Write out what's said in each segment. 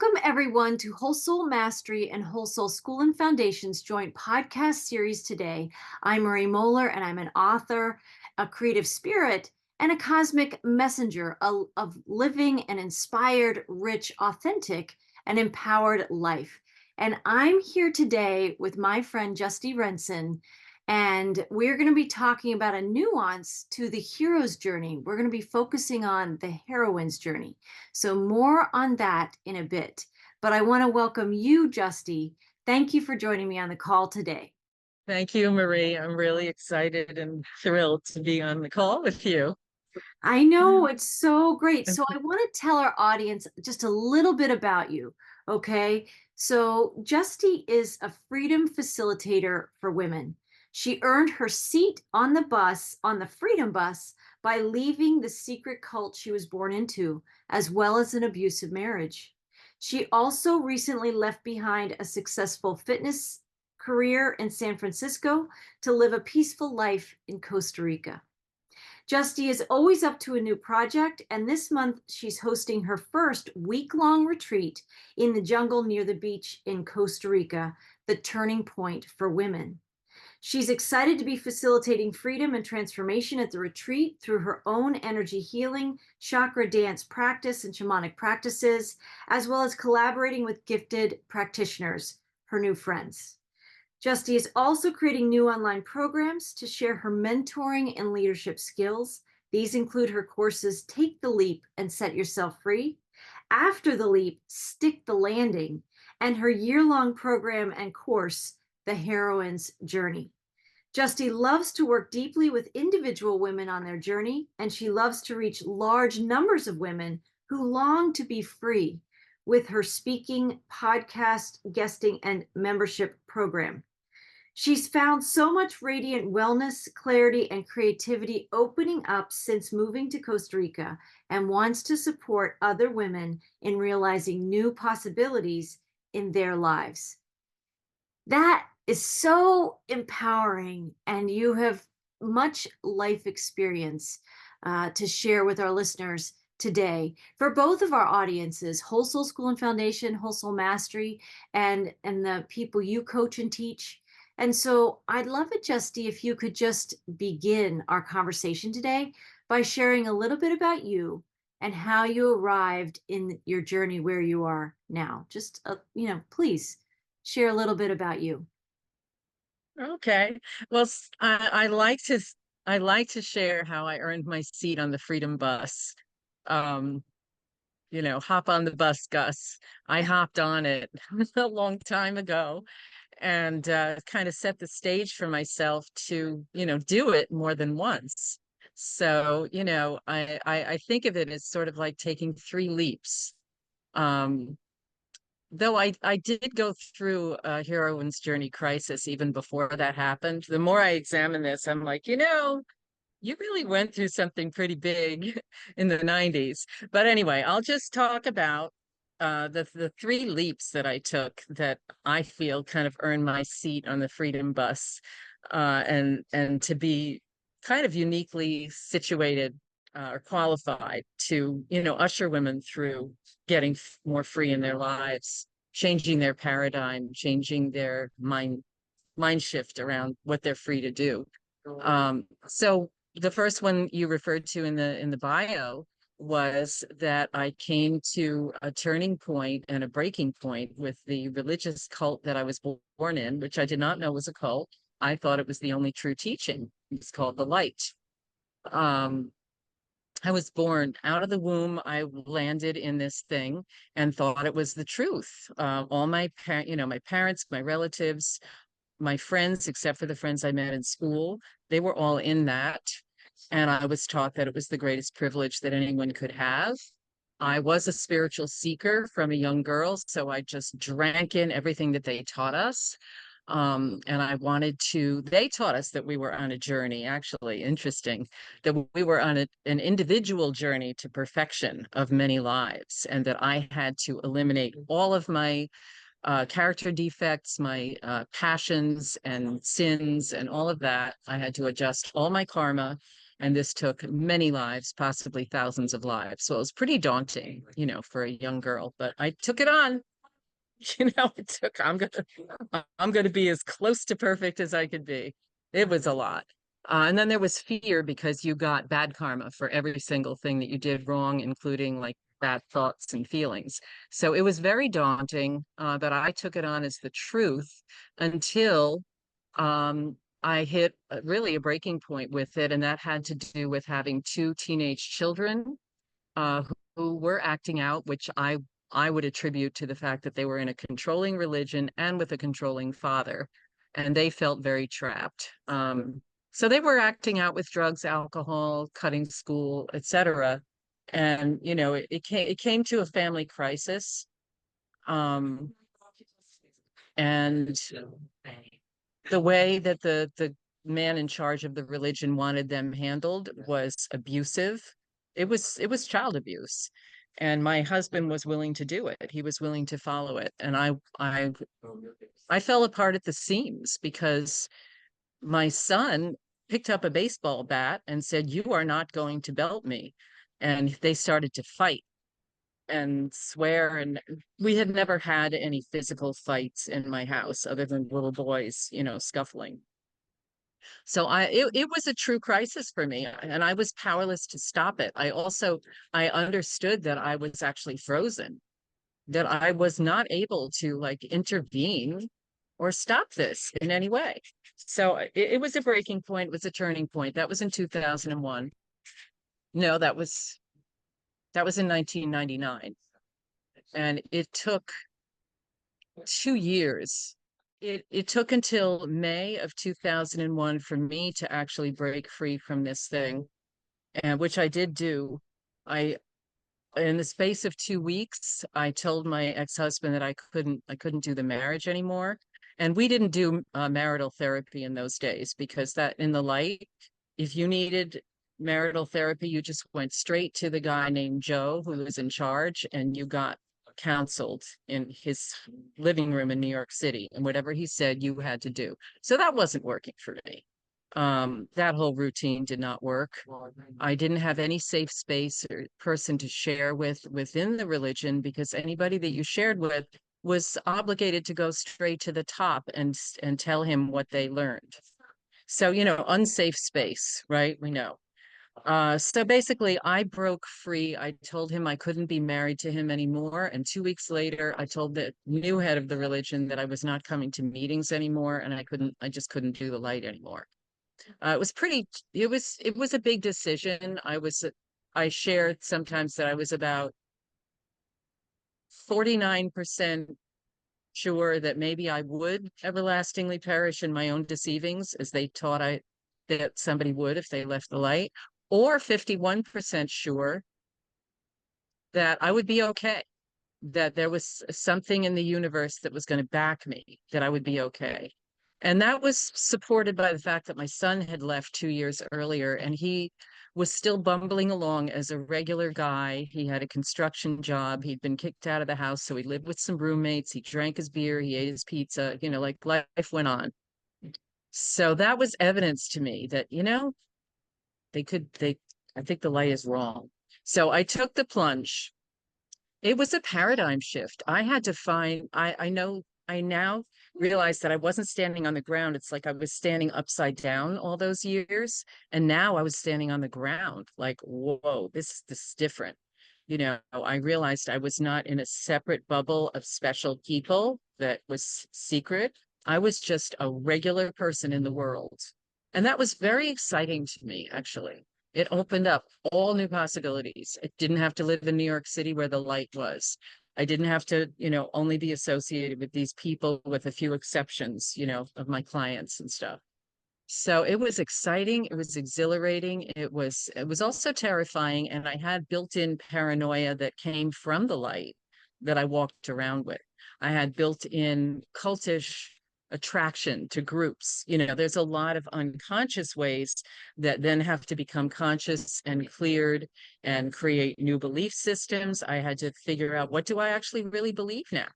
Welcome, everyone, to Whole Soul Mastery and Whole Soul School and Foundation's joint podcast series today. I'm Marie Mohler, and I'm an author, a creative spirit, and a cosmic messenger of living an inspired, rich, authentic, and empowered life. And I'm here today with my friend Justy Renson, and we're going to be talking about a nuance to the hero's journey. We're going to be focusing on the heroine's journey. So more on that in a bit. But I want to welcome you, Justy. Thank you for joining me on the call today. Thank you, Marie. I'm really excited and thrilled to be on the call with you. I know, it's so great. So I want to tell our audience just a little bit about you, okay? So Justy is a freedom facilitator for women. She earned her seat on the bus, on the Freedom Bus, by leaving the secret cult she was born into, as well as an abusive marriage. She also recently left behind a successful fitness career in San Francisco to live a peaceful life in Costa Rica. Justy is always up to a new project, and this month she's hosting her first week-long retreat in the jungle near the beach in Costa Rica, the Turning Point for Women. She's excited to be facilitating freedom and transformation at the retreat through her own energy healing, chakra dance practice, and shamanic practices, as well as collaborating with gifted practitioners, her new friends. Justy is also creating new online programs to share her mentoring and leadership skills. These include her courses, Take the Leap and Set Yourself Free, After the Leap, Stick the Landing, and her year-long program and course, The Heroine's Journey. Justy loves to work deeply with individual women on their journey, and she loves to reach large numbers of women who long to be free with her speaking, podcast, guesting, and membership program. She's found so much radiant wellness, clarity, and creativity opening up since moving to Costa Rica and wants to support other women in realizing new possibilities in their lives. That is so empowering, and you have much life experience to share with our listeners today. For both of our audiences, Whole Soul School and Foundation, Whole Soul Mastery, and the people you coach and teach. And so I'd love it, Justy, if you could just begin our conversation today by sharing a little bit about you and how you arrived in your journey where you are now. Just, please share a little bit about you. Okay. Well, I like to share how I earned my seat on the Freedom Bus. Um, hop on the bus, Gus. I hopped on it a long time ago and kind of set the stage for myself to, do it more than once. So, I think of it as sort of like taking 3 leaps. Though I did go through a heroine's journey crisis even before that happened. The more I examine this, I'm like, you really went through something pretty big in the 90s. But anyway, I'll just talk about the 3 leaps that I took that I feel kind of earned my seat on the Freedom Bus, and to be kind of uniquely situated or qualified to, usher women through getting more free in their lives, changing their paradigm, changing their mind shift around what they're free to do. So the first one you referred to in the bio was that I came to a turning point and a breaking point with the religious cult that I was born in, which I did not know was a cult. I thought it was the only true teaching. It's called the light. I was born out of the womb. I landed in this thing and thought it was the truth. All my parents, my relatives, my friends, except for the friends I met in school, they were all in that. And I was taught that it was the greatest privilege that anyone could have. I was a spiritual seeker from a young girl, so I just drank in everything that they taught us. And they taught us that we were on a journey, actually, interesting, that we were on an individual journey to perfection of many lives, and that I had to eliminate all of my character defects, my passions and sins and all of that. I had to adjust all my karma And this took many lives, possibly thousands of lives. So it was pretty daunting, for a young girl, but I took it on. I'm gonna be as close to perfect as I could be. It was a lot. And then there was fear because you got bad karma for every single thing that you did wrong, including like bad thoughts and feelings. So it was very daunting, but I took it on as the truth until I hit really a breaking point with it. And that had to do with having two teenage children who were acting out, which I would attribute to the fact that they were in a controlling religion and with a controlling father, and they felt very trapped. So they were acting out with drugs, alcohol, cutting school, etc. And it came to a family crisis. Um, and the way that the man in charge of the religion wanted them handled was abusive. It was child abuse, and my husband was willing to do it. He was willing to follow it, and I fell apart at the seams because my son picked up a baseball bat and said, "You are not going to belt me," and they started to fight and swear, and we had never had any physical fights in my house other than little boys, scuffling. So it was a true crisis for me, and I was powerless to stop it. I understood that I was actually frozen, that I was not able to like intervene or stop this in any way. So it was a breaking point, it was a turning point. That was in 2001. No, that was in 1999. And it took 2 years. It took until May of 2001 for me to actually break free from this thing, and which I did do. I In the space of 2 weeks, I told my ex-husband that I couldn't do the marriage anymore. And we didn't do marital therapy in those days because that in the light, if you needed marital therapy, you just went straight to the guy named Joe who was in charge, and you got counseled in his living room in New York City, and whatever he said you had to do. So that wasn't working for me. That whole routine did not work. I didn't have any safe space or person to share with within the religion, because anybody that you shared with was obligated to go straight to the top and tell him what they learned. So, unsafe space, right? We know. So basically, I broke free. I told him I couldn't be married to him anymore. And 2 weeks later, I told the new head of the religion that I was not coming to meetings anymore, and I just couldn't do the light anymore. It was a big decision. I shared sometimes that I was about 49% sure that maybe I would everlastingly perish in my own deceivings, as they taught that somebody would if they left the light, or 51% sure that I would be okay, that there was something in the universe that was going to back me, that I would be okay. And that was supported by the fact that my son had left 2 years earlier, and he was still bumbling along as a regular guy. He had a construction job. He'd been kicked out of the house, so he lived with some roommates. He drank his beer. He ate his pizza. Like life went on. So that was evidence to me that, I think the light is wrong. So I took the plunge. It was a paradigm shift. I had to find, I now realize that I wasn't standing on the ground. It's like I was standing upside down all those years. And now I was standing on the ground, like, whoa, this is different. I realized I was not in a separate bubble of special people that was secret. I was just a regular person in the world. And that was very exciting to me, actually. It opened up all new possibilities. I didn't have to live in New York City where the light was. I didn't have to, only be associated with these people, with a few exceptions, of my clients and stuff. So it was exciting. It was exhilarating. It was also terrifying. And I had built-in paranoia that came from the light that I walked around with. I had built-in cultish attraction to groups. There's a lot of unconscious ways that then have to become conscious and cleared and create new belief systems. I had to figure out, what do I actually really believe now?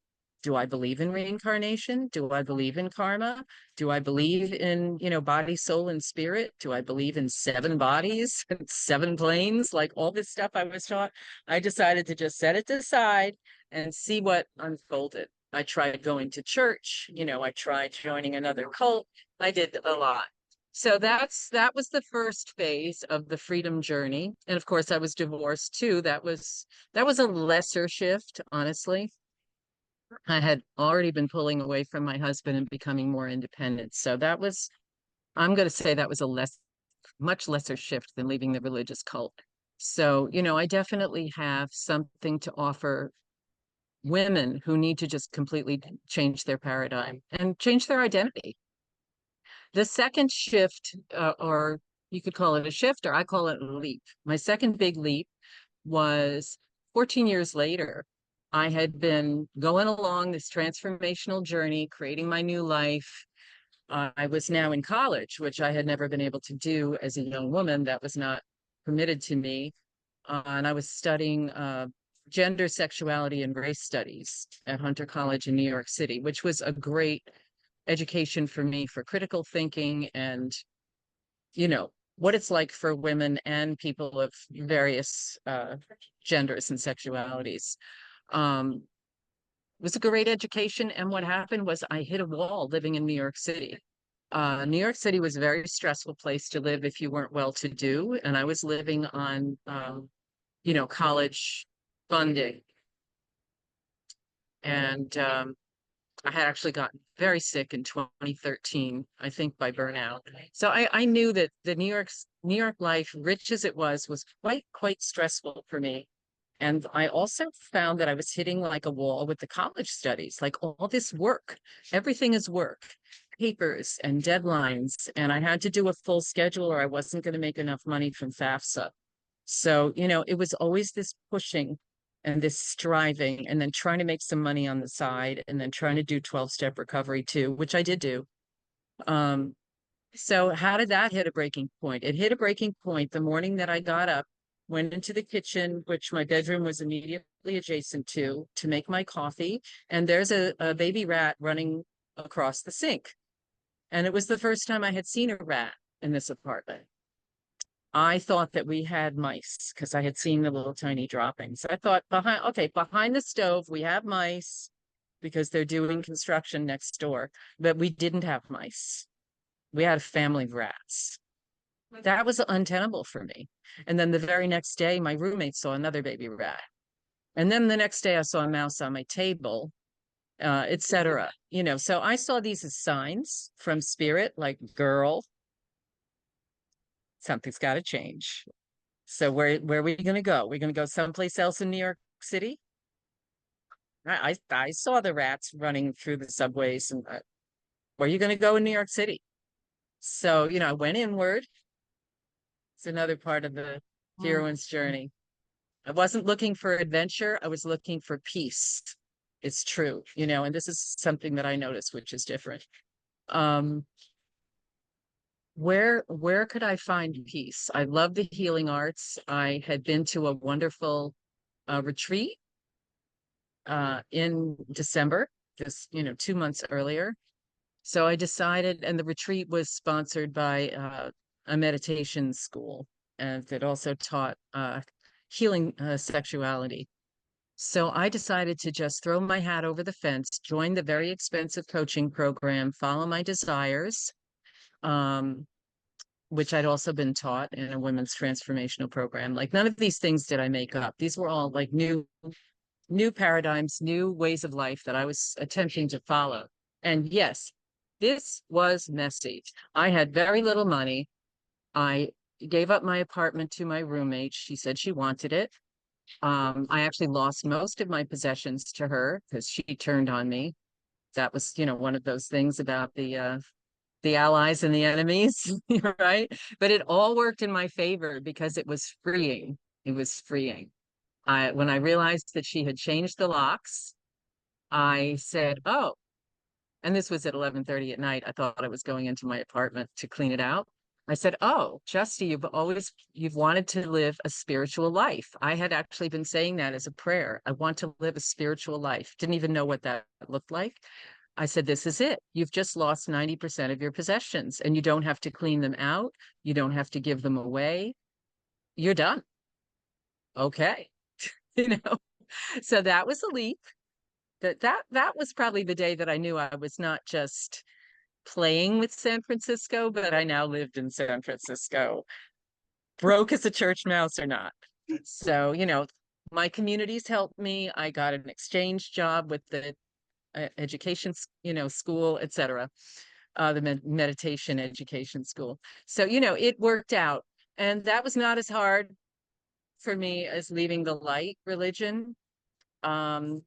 Do I believe in reincarnation? Do I believe in karma? Do I believe in, body, soul, and spirit? Do I believe in 7 bodies and 7 planes? Like all this stuff I was taught, I decided to just set it aside and see what unfolded. I tried going to church, I tried joining another cult. I did a lot. So that was the first phase of the freedom journey. And of course, I was divorced too. That was a lesser shift, honestly. I had already been pulling away from my husband and becoming more independent. So I'm going to say that was a much lesser shift than leaving the religious cult. So, I definitely have something to offer women who need to just completely change their paradigm and change their identity. The second shift, or you could call it a shift, or I call it a leap. My second big leap was 14 years later. I had been going along this transformational journey, creating my new life. I was now in college, which I had never been able to do as a young woman. That was not permitted to me. And I was studying gender, sexuality, and race studies at Hunter College in New York City, which was a great education for me for critical thinking and, what it's like for women and people of various genders and sexualities. It was a great education. And what happened was I hit a wall living in New York City. New York City was a very stressful place to live if you weren't well-to-do. And I was living on, college funding. And I had actually gotten very sick in 2013, I think by burnout. So I knew that the New York life, rich as it was quite stressful for me. And I also found that I was hitting like a wall with the college studies, like all this work, everything is work, papers and deadlines. And I had to do a full schedule or I wasn't going to make enough money from FAFSA. So, it was always this pushing and this striving and then trying to make some money on the side and then trying to do 12-step recovery too, which I did do. So how did that hit a breaking point? It hit a breaking point the morning that I got up, went into the kitchen, which my bedroom was immediately adjacent to make my coffee. And there's a baby rat running across the sink. And it was the first time I had seen a rat in this apartment. I thought that we had mice because I had seen the little tiny droppings. I thought behind the stove, we have mice because they're doing construction next door, but we didn't have mice. We had a family of rats. That was untenable for me. And then the very next day, my roommate saw another baby rat. And then the next day I saw a mouse on my table, etc. So I saw these as signs from spirit, like, girl, something's got to change. So where are we going to go? We're going to go someplace else in New York City? I saw the rats running through the subways. And where are you going to go in New York City? So, I went inward. It's another part of the heroine's journey. I wasn't looking for adventure. I was looking for peace. It's true, and this is something that I noticed, which is different. Where could I find peace? I love the healing arts. I had been to a wonderful retreat in December, just 2 months earlier. So I decided, and the retreat was sponsored by a meditation school, and that also taught healing sexuality. So I decided to just throw my hat over the fence, join the very expensive coaching program, follow my desires, which I'd also been taught in a women's transformational program. Like, none of these things did I make up. These were all like new paradigms, new ways of life that I was attempting to follow. And yes, this was messy. I had very little money. I gave up my apartment to my roommate. She said she wanted it. I actually lost most of my possessions to her because she turned on me. That was, one of those things about the allies and the enemies, right? But it all worked in my favor because it was freeing. It was freeing. When I realized that she had changed the locks, I said, oh, and this was at 11:30 at night. I thought I was going into my apartment to clean it out. I said, "Oh, Justy, you've wanted to live a spiritual life." I had actually been saying that as a prayer. I want to live a spiritual life. Didn't even know what that looked like. I said, "This is it. You've just lost 90% of your possessions, and you don't have to clean them out. You don't have to give them away. You're done." Okay. You know. So that was a leap. That was probably the day that I knew I was not just playing with San Francisco, but I now lived in San Francisco, broke as a church mouse or not. So, my communities helped me. I got an exchange job with the education, school, etc., the meditation education school. So, it worked out. And that was not as hard for me as leaving the light religion. Um,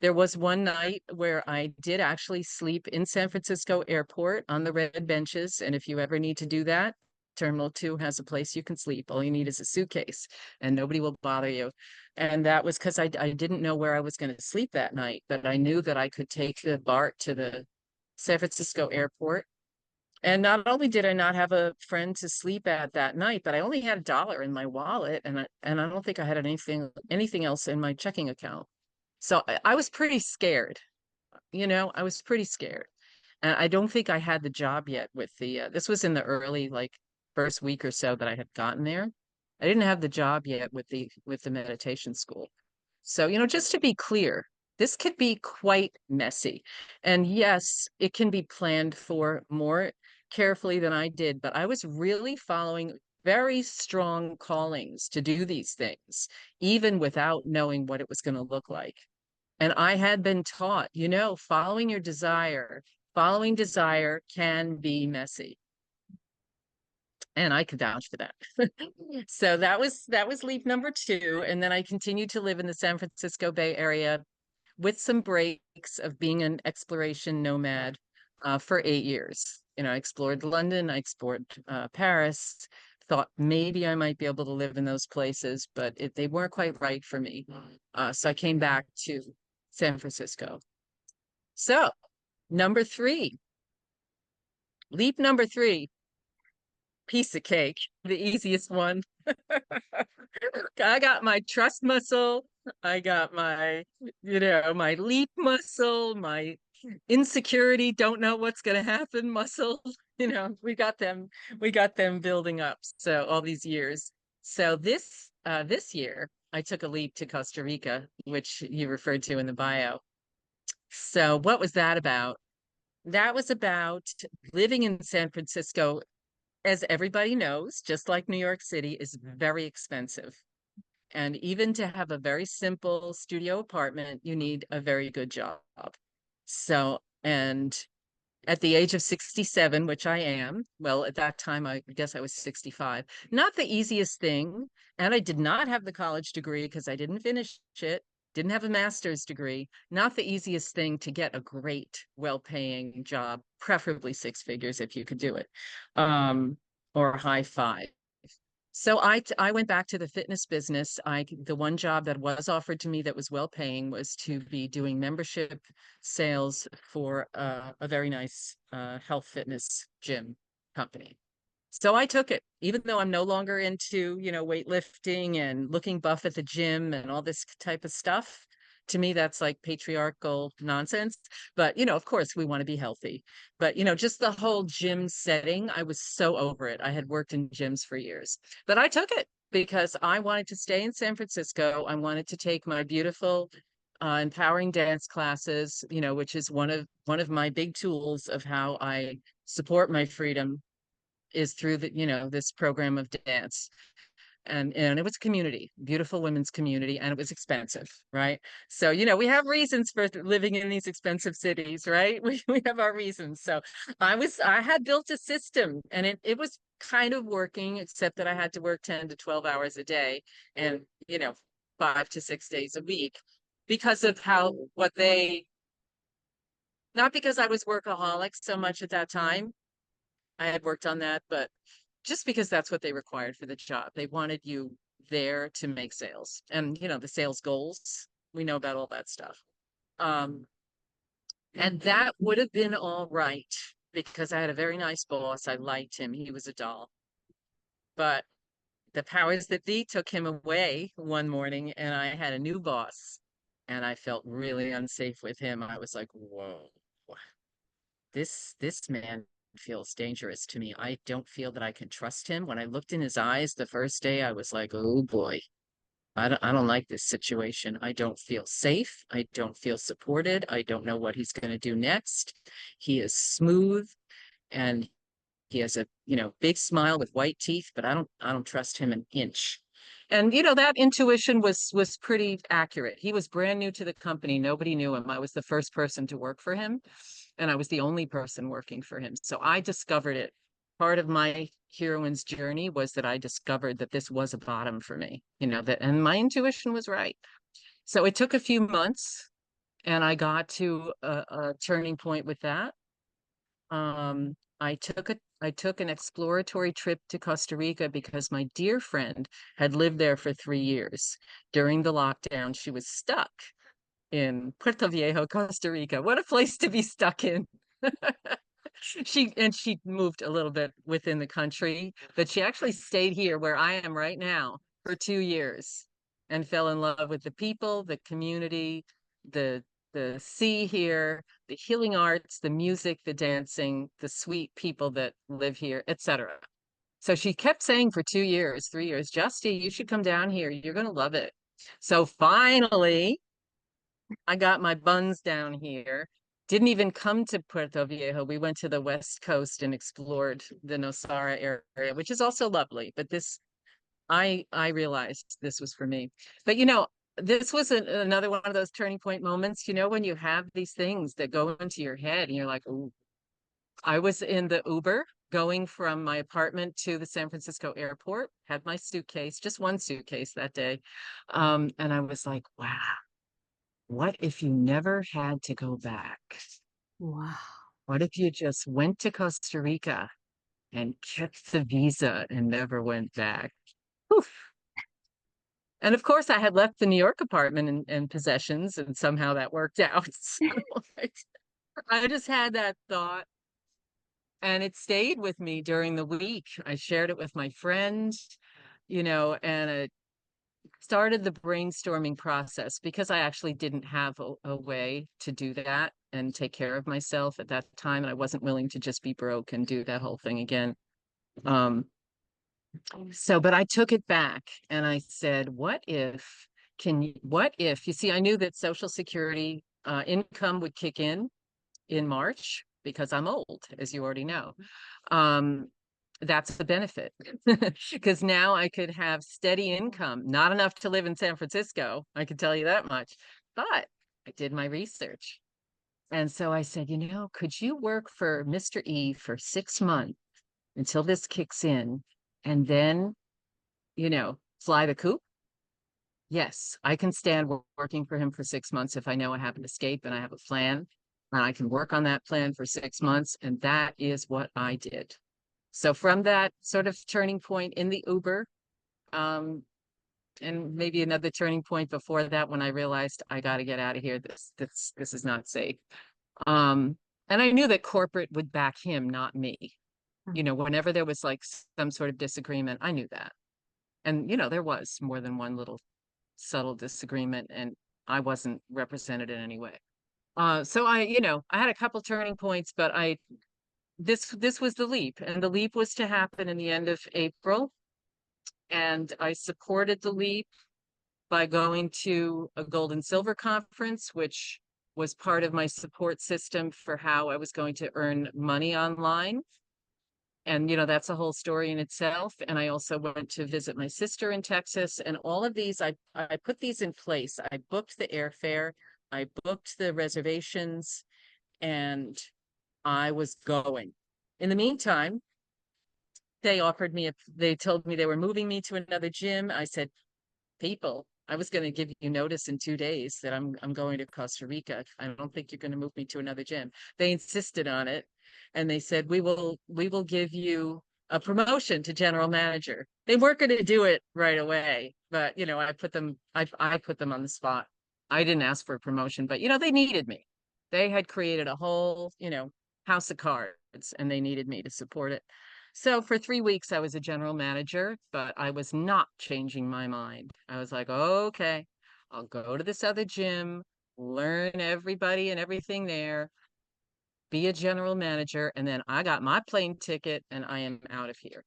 there was one night where I did actually sleep in San Francisco Airport on the red benches. And if you ever need to do that, Terminal 2 has a place you can sleep. All you need is a suitcase and nobody will bother you. And that was because I didn't know where I was going to sleep that night, but I knew that I could take the BART to the San Francisco Airport. And not only did I not have a friend to sleep at that night, but I only had $1 in my wallet, and I don't think I had anything else in my checking account. So I was pretty scared. I was pretty scared. And I don't think I had the job yet with this was in the early, like, first week or so that I had gotten there. I didn't have the job yet with the meditation school. So, just to be clear, this could be quite messy. And yes, it can be planned for more carefully than I did, but I was really following very strong callings to do these things, even without knowing what it was going to look like. And I had been taught, following desire can be messy. And I could vouch for that. So that was leap number 2. And then I continued to live in the San Francisco Bay Area with some breaks of being an exploration nomad for 8 years. I explored London, I explored Paris, thought maybe I might be able to live in those places, but they weren't quite right for me. So I came back to San Francisco. So number 3, leap number 3, piece of cake, the easiest one. I got my trust muscle. I got my leap muscle, my insecurity, don't know what's going to happen muscle. We got them building up. So all these years. So this year I took a leap to Costa Rica, which you referred to in the bio. So what was that about? That was about living in San Francisco. As everybody knows, just like New York City, is very expensive. And even to have a very simple studio apartment, you need a very good job. So, and at the age of 67, which I am, well, at that time, I guess I was 65, not the easiest thing. And I did not have the college degree because I didn't finish it, didn't have a master's degree, not the easiest thing to get a great, well-paying job, preferably 6 figures if you could do it, or high five. So I went back to the fitness business. The one job that was offered to me that was well paying was to be doing membership sales for a very nice health fitness gym company. So I took it, even though I'm no longer into, weightlifting and looking buff at the gym and all this type of stuff. To me, that's like patriarchal nonsense. But, of course, we want to be healthy. But, just the whole gym setting, I was so over it. I had worked in gyms for years, but I took it because I wanted to stay in San Francisco. I wanted to take my beautiful, empowering dance classes, which is one of my big tools of how I support my freedom is through this program of dance. And it was a community, beautiful women's community, and it was expensive, right? So, we have reasons for living in these expensive cities, right? We have our reasons. So I had built a system, and it was kind of working, except that I had to work 10 to 12 hours a day and, 5 to 6 days a week because of not because I was workaholic so much at that time. I had worked on that, but just because that's what they required for the job. They wanted you there to make sales and, the sales goals. We know about all that stuff. And that would have been all right because I had a very nice boss. I liked him. He was a doll. But the powers that be took him away one morning, and I had a new boss, and I felt really unsafe with him. I was like, whoa, this man feels dangerous to me. I don't feel that I can trust him. When I looked in his eyes the first day, I was like, oh boy, I don't like this situation. I don't feel safe. I don't feel supported. I don't know what he's going to do next. He is smooth, and he has a, big smile with white teeth, but I don't trust him an inch. And that intuition was pretty accurate. He was brand new to the company. Nobody knew him. I was the first person to work for him, and I was the only person working for him. So I discovered it. Part of my heroine's journey was that I discovered that this was a bottom for me, and my intuition was right. So it took a few months, and I got to a turning point with that. I took an exploratory trip to Costa Rica because my dear friend had lived there for 3 years. During the lockdown, she was stuck in Puerto Viejo, Costa Rica. What a place to be stuck in. She moved a little bit within the country, but she actually stayed here where I am right now for 2 years and fell in love with the people, the community, the the sea here, the healing arts, the music, the dancing, the sweet people that live here, etc. So she kept saying for 2 years, 3 years, Justy, you should come down here. You're going to love it. So finally, I got my buns down here. Didn't even come to Puerto Viejo. We went to the West Coast and explored the Nosara area, which is also lovely. But I realized this was for me. But this was another one of those turning point moments. When you have these things that go into your head, and you're like, "Ooh." I was in the Uber going from my apartment to the San Francisco airport. Had my suitcase, just one suitcase that day, and I was like, "Wow, what if you never had to go back? Wow. What if you just went to Costa Rica and kept the visa and never went back?" Oof. And of course, I had left the New York apartment and possessions, and somehow that worked out. So I just had that thought, and it stayed with me during the week. I shared it with my friend, and it started the brainstorming process because I actually didn't have a way to do that and take care of myself at that time. And I wasn't willing to just be broke and do that whole thing again. But I took it back and I said, what if, you see, I knew that Social Security income would kick in March because I'm old, as you already know. That's the benefit because now I could have steady income, not enough to live in San Francisco. I can tell you that much, but I did my research. And so I said, could you work for Mr. E for 6 months until this kicks in and then, fly the coop? Yes, I can stand working for him for 6 months if I know I have an escape and I have a plan, and I can work on that plan for 6 months. And that is what I did. So from that sort of turning point in the Uber, and maybe another turning point before that when I realized I got to get out of here. This is not safe. And I knew that corporate would back him, not me. Whenever there was like some sort of disagreement, I knew that. And there was more than one little subtle disagreement, and I wasn't represented in any way. So I had a couple turning points, but this was the leap, and the leap was to happen in the end of April. And I supported the leap by going to a gold and silver conference, which was part of my support system for how I was going to earn money online. And, that's a whole story in itself. And I also went to visit my sister in Texas, and all of these, I put these in place. I booked the airfare, I booked the reservations, and I was going. In the meantime, they told me they were moving me to another gym. I said, people, I was going to give you notice in 2 days that I'm going to Costa Rica. I don't think you're going to move me to another gym. They insisted on it, and they said, we will give you a promotion to general manager. They weren't going to do it right away, but I put them on the spot. I didn't ask for a promotion, but they needed me. They had created a whole house of cards, and they needed me to support it. So for 3 weeks, I was a general manager, but I was not changing my mind. I was like, okay, I'll go to this other gym, learn everybody and everything there, be a general manager, and then I got my plane ticket and I am out of here.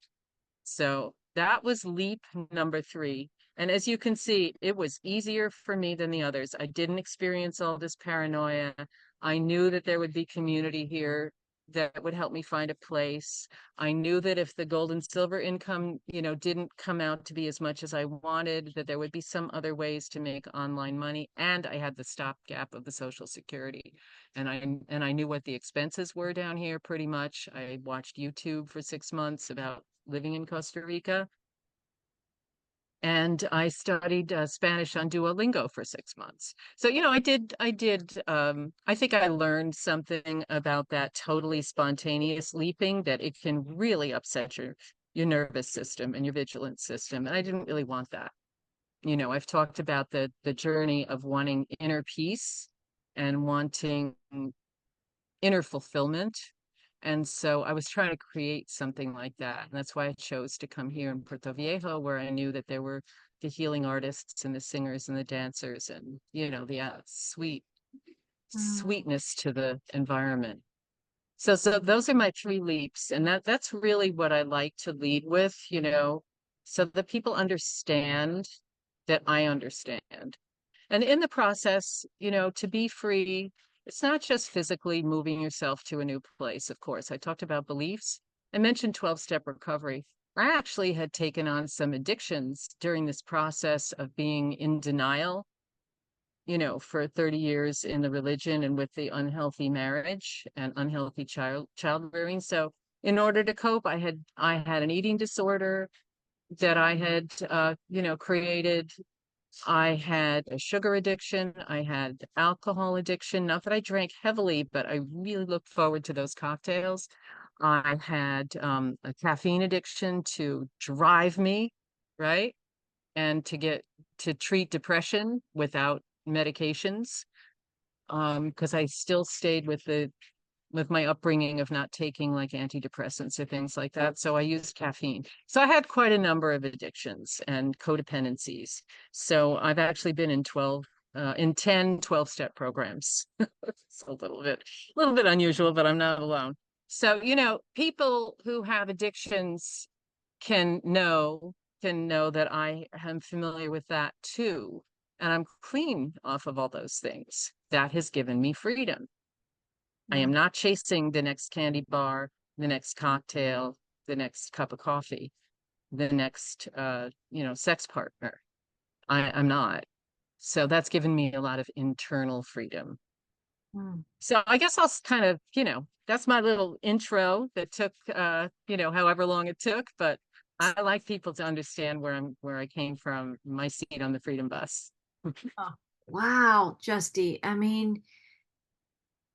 So that was leap number 3. And as you can see, it was easier for me than the others. I didn't experience all this paranoia. I knew that there would be community here that would help me find a place. I knew that if the gold and silver income, didn't come out to be as much as I wanted, that there would be some other ways to make online money. And I had the stopgap of the Social Security. And I knew what the expenses were down here pretty much. I watched YouTube for 6 months about living in Costa Rica. And I studied Spanish on Duolingo for 6 months. So, I think I learned something about that totally spontaneous leaping, that it can really upset your nervous system and your vigilance system. And I didn't really want that. I've talked about the journey of wanting inner peace and wanting inner fulfillment. And so I was trying to create something like that. And that's why I chose to come here in Puerto Viejo, where I knew that there were the healing artists and the singers and the dancers and, the Mm. sweetness to the environment. So those are my 3 leaps. And that's really what I like to lead with, so that people understand that I understand. And in the process, to be free, it's not just physically moving yourself to a new place, of course. I talked about beliefs. I mentioned 12-step recovery. I actually had taken on some addictions during this process of being in denial, for 30 years in the religion and with the unhealthy marriage and unhealthy child rearing. So in order to cope, I had an eating disorder that I had created. I had a sugar addiction. I had alcohol addiction. Not that I drank heavily, but I really looked forward to those cocktails. I had a caffeine addiction to drive me, right? And to treat depression without medications. Because I still stayed with my upbringing of not taking like antidepressants or things like that. So I used caffeine. So I had quite a number of addictions and codependencies. So I've actually been in 10 12-step programs. It's a little bit unusual, but I'm not alone. So, people who have addictions can know that I am familiar with that too. And I'm clean off of all those things. That has given me freedom. I am not chasing the next candy bar, the next cocktail, the next cup of coffee, the next, sex partner. I'm not. So that's given me a lot of internal freedom. Mm. So I guess I'll kind of, that's my little intro that took, however long it took. But I like people to understand where I came from, my seat on the Freedom Bus. Oh, wow, Justy. I mean,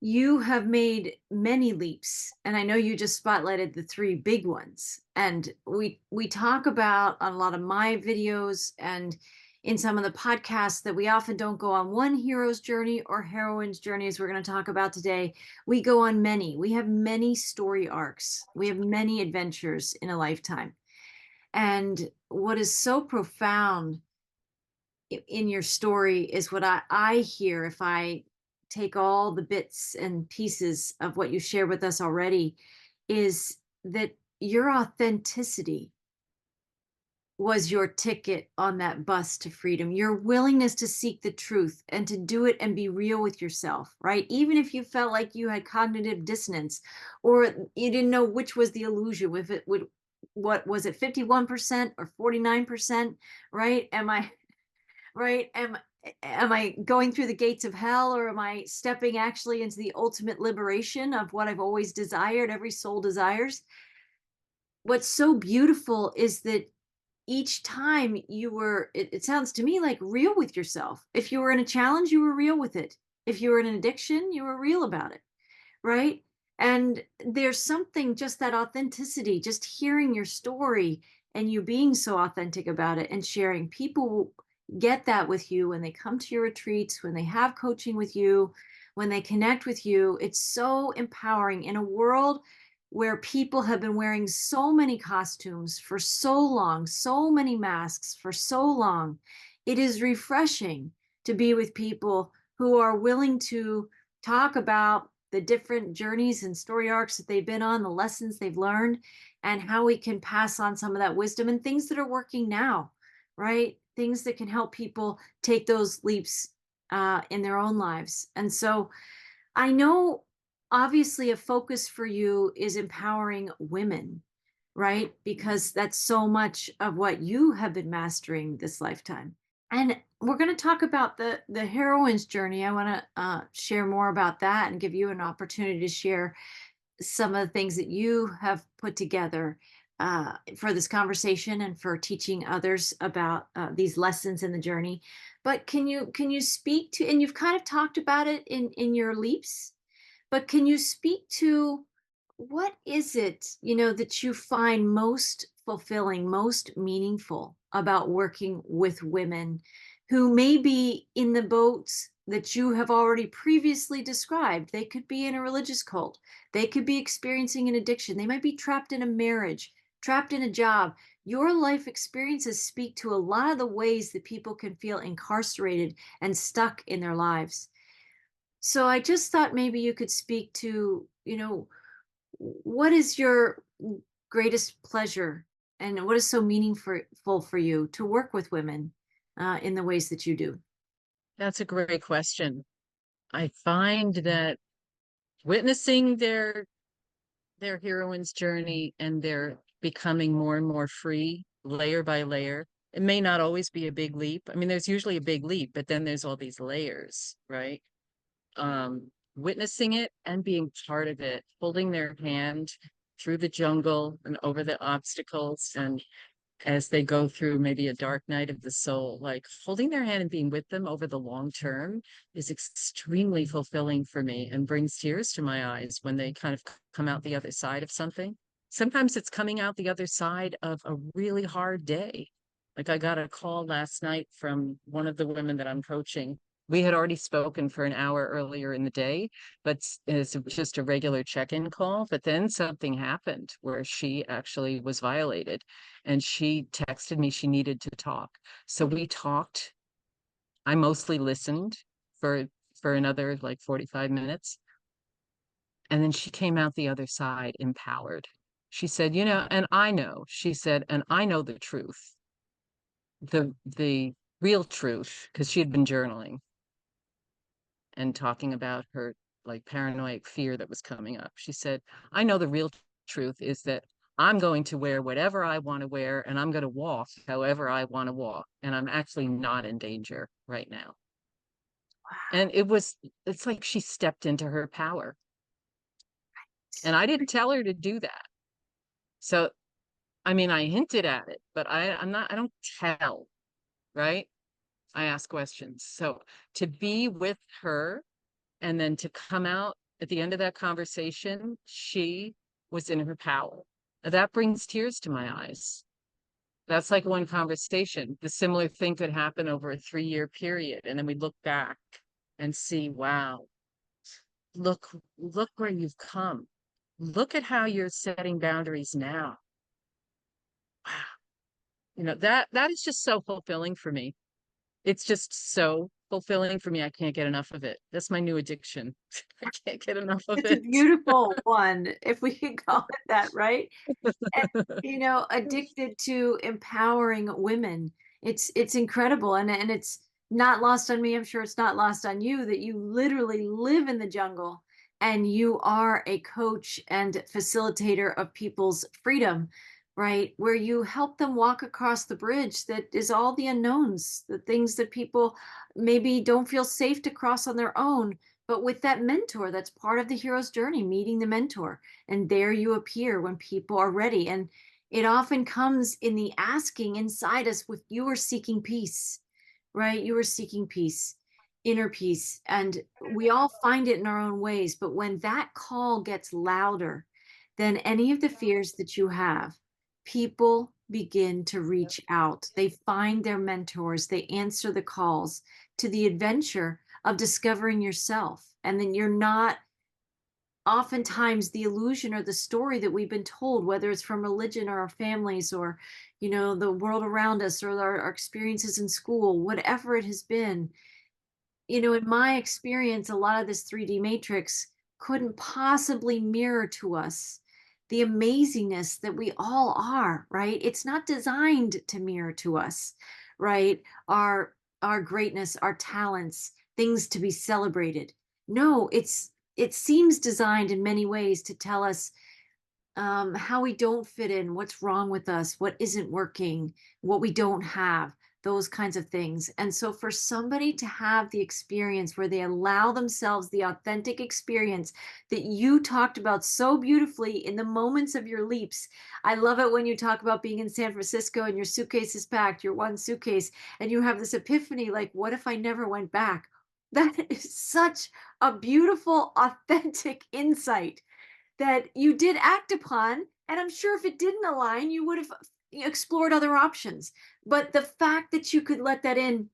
you have made many leaps, and I know you just spotlighted the 3 big ones. And we talk about on a lot of my videos and in some of the podcasts that we often don't go on one hero's journey or heroine's journey, as we're going to talk about today. We go on many. We have many story arcs. We have many adventures in a lifetime. And what is so profound in your story is what I hear if I take all the bits and pieces of what you share with us already, is that your authenticity was your ticket on that bus to freedom. Your willingness to seek the truth and to do it and be real with yourself, right? Even if you felt like you had cognitive dissonance or you didn't know which was the illusion, if it would, what was it, 51% or 49%, right? Right? Am I going through the gates of hell, or am I stepping actually into the ultimate liberation of what I've always desired, every soul desires? What's so beautiful is that each time you were, it sounds to me like real with yourself. If you were in a challenge, you were real with it. If you were in an addiction, you were real about it, right? And there's something, just that authenticity, just hearing your story and you being so authentic about it and sharing. People get that with you when they come to your retreats, when they have coaching with you, when they connect with you, it's so empowering in a world where people have been wearing so many costumes for so long, so many masks for so long. It is refreshing to be with people who are willing to talk about the different journeys and story arcs that they've been on, the lessons they've learned, and how we can pass on some of that wisdom and things that are working now, right? Things that can help people take those leaps in their own lives. And so I know obviously a focus for you is empowering women, right? Because that's so much of what you have been mastering this lifetime. And we're going to talk about the heroine's journey. I want to share more about that and give you an opportunity to share some of the things that you have put together for this conversation and for teaching others about these lessons in the journey. But can you speak to, and you've kind of talked about it in your leaps, but can you speak to what is it, that you find most fulfilling, most meaningful about working with women who may be in the boats that you have already previously described? They could be in a religious cult. They could be experiencing an addiction. They might be trapped in a marriage, trapped in a job. Your life experiences speak to a lot of the ways that people can feel incarcerated and stuck in their lives. So I just thought maybe you could speak to, what is your greatest pleasure and what is so meaningful for you to work with women in the ways that you do? That's a great question. I find that witnessing their heroine's journey and their becoming more and more free layer by layer. It may not always be a big leap. I mean, there's usually a big leap, but then there's all these layers, right? Witnessing it and being part of it, holding their hand through the jungle and over the obstacles, and as they go through maybe a dark night of the soul, like holding their hand and being with them over the long term is extremely fulfilling for me and brings tears to my eyes when they kind of come out the other side of something. Sometimes it's coming out the other side of a really hard day. Like I got a call last night from one of the women that I'm coaching. We had already spoken for an hour earlier in the day, but it's just a regular check-in call. But then something happened where she actually was violated and she texted me she needed to talk. So we talked. I mostly listened for another like 45 minutes. And then she came out the other side empowered. She said, and I know, she said, and I know the truth, the real truth, because she had been journaling and talking about her like paranoid fear that was coming up. She said, I know the real truth is that I'm going to wear whatever I want to wear and I'm going to walk however I want to walk. And I'm actually not in danger right now. And it's like she stepped into her power. And I didn't tell her to do that. So, I mean, I hinted at it, but I don't tell, right? I ask questions. So to be with her and then to come out at the end of that conversation, she was in her power. That brings tears to my eyes. That's like one conversation. The similar thing could happen over a 3-year period. And then we look back and see, wow, look where you've come. Look at how you're setting boundaries now. Wow. That is just so fulfilling for me. It's just so fulfilling for me. I can't get enough of it. That's my new addiction. I can't get enough of It's a it. beautiful one, if we can call it that, right? And, addicted to empowering women. It's incredible. And it's not lost on me. I'm sure it's not lost on you that you literally live in the jungle and you are a coach and facilitator of people's freedom, right? Where you help them walk across the bridge that is all the unknowns, the things that people maybe don't feel safe to cross on their own. But with that mentor, that's part of the hero's journey, meeting the mentor. And there you appear when people are ready. And it often comes in the asking inside us with you are seeking peace, right? You are seeking peace, inner peace. And we all find it in our own ways. But when that call gets louder than any of the fears that you have, people begin to reach out. They find their mentors, they answer the calls to the adventure of discovering yourself. And then you're not oftentimes the illusion or the story that we've been told, whether it's from religion or our families or, the world around us or our experiences in school, whatever it has been. In my experience, a lot of this 3D matrix couldn't possibly mirror to us the amazingness that we all are, right? It's not designed to mirror to us, right? Our greatness, our talents, things to be celebrated. No, it seems designed in many ways to tell us how we don't fit in, what's wrong with us, what isn't working, what we don't have, those kinds of things. And so, for somebody to have the experience where they allow themselves the authentic experience that you talked about so beautifully in the moments of your leaps. I love it when you talk about being in San Francisco and your suitcase is packed, your one suitcase, and you have this epiphany like, what if I never went back? That is such a beautiful, authentic insight that you did act upon. And I'm sure if it didn't align, you would have explored other options. But the fact that you could let that in,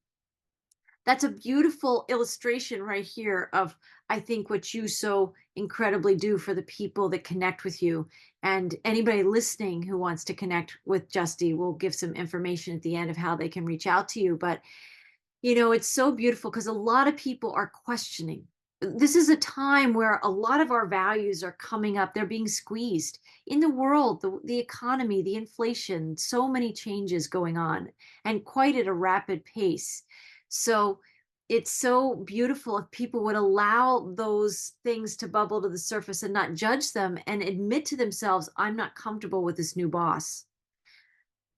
that's a beautiful illustration right here of, I think, what you so incredibly do for the people that connect with you. And anybody listening who wants to connect with Justy, will give some information at the end of how they can reach out to you. But it's so beautiful because a lot of people are questioning. This is a time where a lot of our values are coming up. They're being squeezed in the world, the economy, the inflation, so many changes going on, and quite at a rapid pace. So it's so beautiful if people would allow those things to bubble to the surface and not judge them and admit to themselves, I'm not comfortable with this new boss.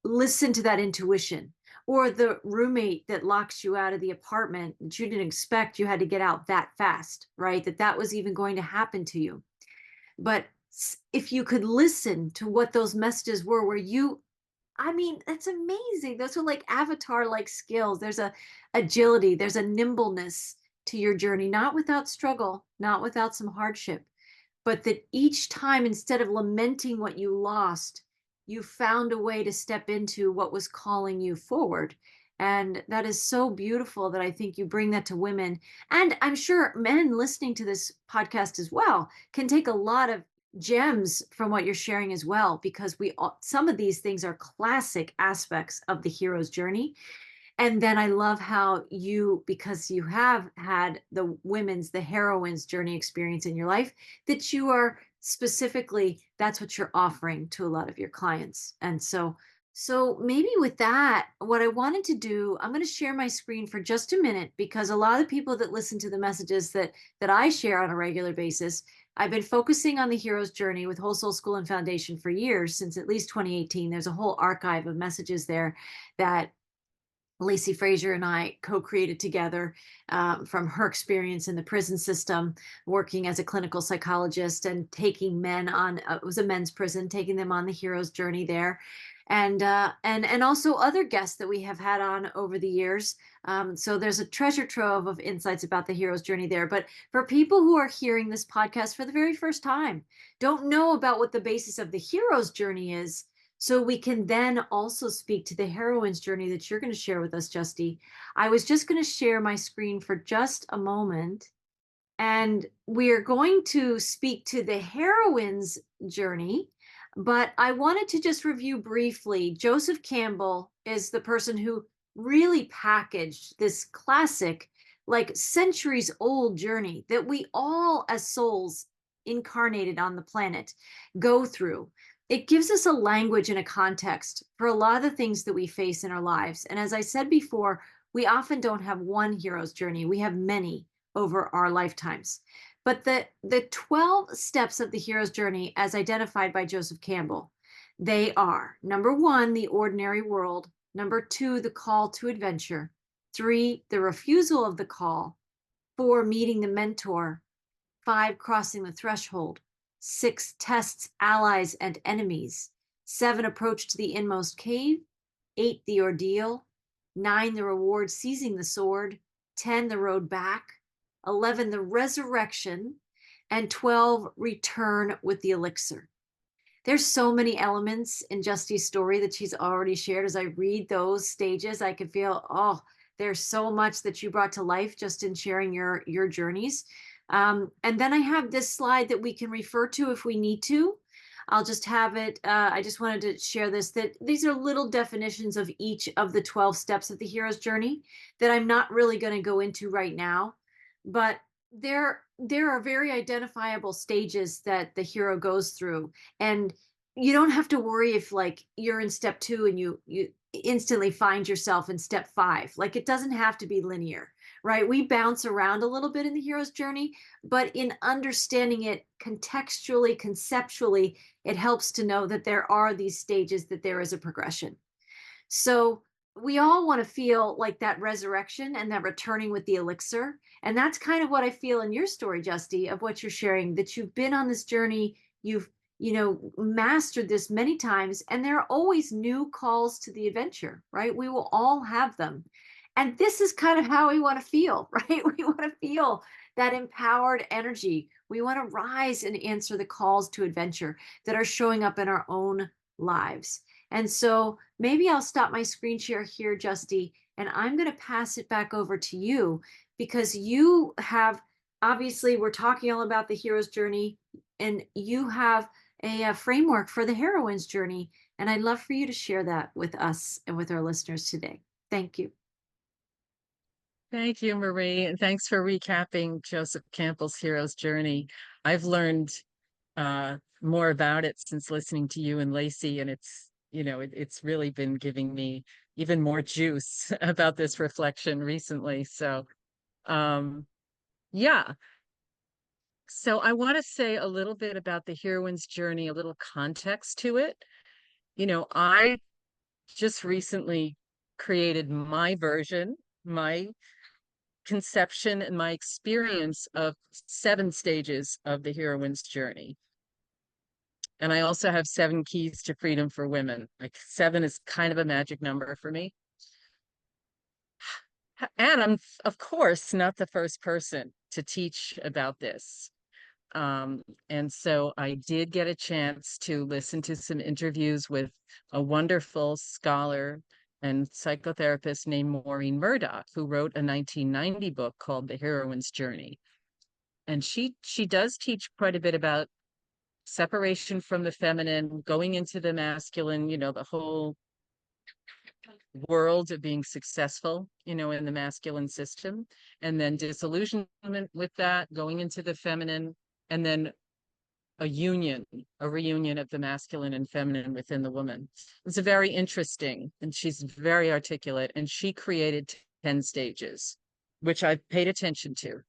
Listen to that intuition. Or the roommate that locks you out of the apartment that you didn't expect you had to get out that fast, right? That was even going to happen to you. But if you could listen to what those messages were, I mean, that's amazing. Those are like avatar-like skills. There's a agility, there's a nimbleness to your journey, not without struggle, not without some hardship, but that each time, instead of lamenting what you lost, you found a way to step into what was calling you forward. And that is so beautiful that I think you bring that to women. And I'm sure men listening to this podcast as well can take a lot of gems from what you're sharing as well, because some of these things are classic aspects of the hero's journey. And then I love how because you have had the heroine's journey experience in your life, that you are specifically, that's what you're offering to a lot of your clients. And so maybe with that, what I wanted to do, I'm going to share my screen for just a minute, because a lot of people that listen to the messages that I share on a regular basis, I've been focusing on the hero's journey with Whole Soul School and Foundation for years, since at least 2018. There's a whole archive of messages there that Lacey Frazier and I co-created together, from her experience in the prison system, working as a clinical psychologist and taking men on. It was a men's prison, taking them on the hero's journey there, and also other guests that we have had on over the years. So there's a treasure trove of insights about the hero's journey there. But for people who are hearing this podcast for the very first time, don't know about what the basis of the hero's journey is, so we can then also speak to the heroine's journey that you're going to share with us, Justy. I was just going to share my screen for just a moment, and we are going to speak to the heroine's journey. But I wanted to just review briefly. Joseph Campbell is the person who really packaged this classic, like centuries old journey that we all, as souls incarnated on the planet, go through. It gives us a language and a context for a lot of the things that we face in our lives. And as I said before, we often don't have one hero's journey. We have many over our lifetimes. But the 12 steps of the hero's journey, as identified by Joseph Campbell, they are: number 1, the ordinary world; number 2, the call to adventure; 3, the refusal of the call; 4, meeting the mentor; 5, crossing the threshold; 6, tests, allies, and enemies; 7, approach to the inmost cave; 8, the ordeal; 9, the reward, seizing the sword; 10, the road back; 11, the resurrection; and 12, return with the elixir. There's so many elements in Justy's story that she's already shared. As I read those stages, I could feel, There's so much that you brought to life just in sharing your journeys. And then I have this slide that we can refer to if we need to. I'll just have it. I just wanted to share this, that these are little definitions of each of the 12 steps of the hero's journey that I'm not really going to go into right now. But there are very identifiable stages that the hero goes through. And you don't have to worry if like you're in step 2 and you instantly find yourself in step 5. Like it doesn't have to be linear, right? We bounce around a little bit in the hero's journey, but in understanding it contextually, conceptually, it helps to know that there are these stages, that there is a progression. So we all want to feel like that resurrection and that returning with the elixir. And that's kind of what I feel in your story, Justy, of what you're sharing, that you've been on this journey, you've, mastered this many times, and there are always new calls to the adventure, right? We will all have them. And this is kind of how we want to feel, right? We want to feel that empowered energy. We want to rise and answer the calls to adventure that are showing up in our own lives. And so maybe I'll stop my screen share here, Justy, and I'm going to pass it back over to you, because you have, obviously, we're talking all about the hero's journey, and you have a framework for the heroine's journey. And I'd love for you to share that with us and with our listeners today. Thank you. Thank you, Marie, and thanks for recapping Joseph Campbell's hero's journey. I've learned more about it since listening to you and Lacey, and it's really been giving me even more juice about this reflection recently. So, yeah. So I want to say a little bit about the heroine's journey, a little context to it. I just recently created my version, my conception, and my experience of 7 stages of the heroine's journey. And I also have 7 keys to freedom for women. Like 7 is kind of a magic number for me. And I'm, of course, not the first person to teach about this. And so I did get a chance to listen to some interviews with a wonderful scholar and psychotherapist named Maureen Murdoch, who wrote a 1990 book called The Heroine's Journey. And she does teach quite a bit about separation from the feminine, going into the masculine, the whole world of being successful, in the masculine system, and then disillusionment with that, going into the feminine, and then a reunion of the masculine and feminine within the woman. It's a very interesting, and she's very articulate, and she created 10 stages, which I've paid attention to.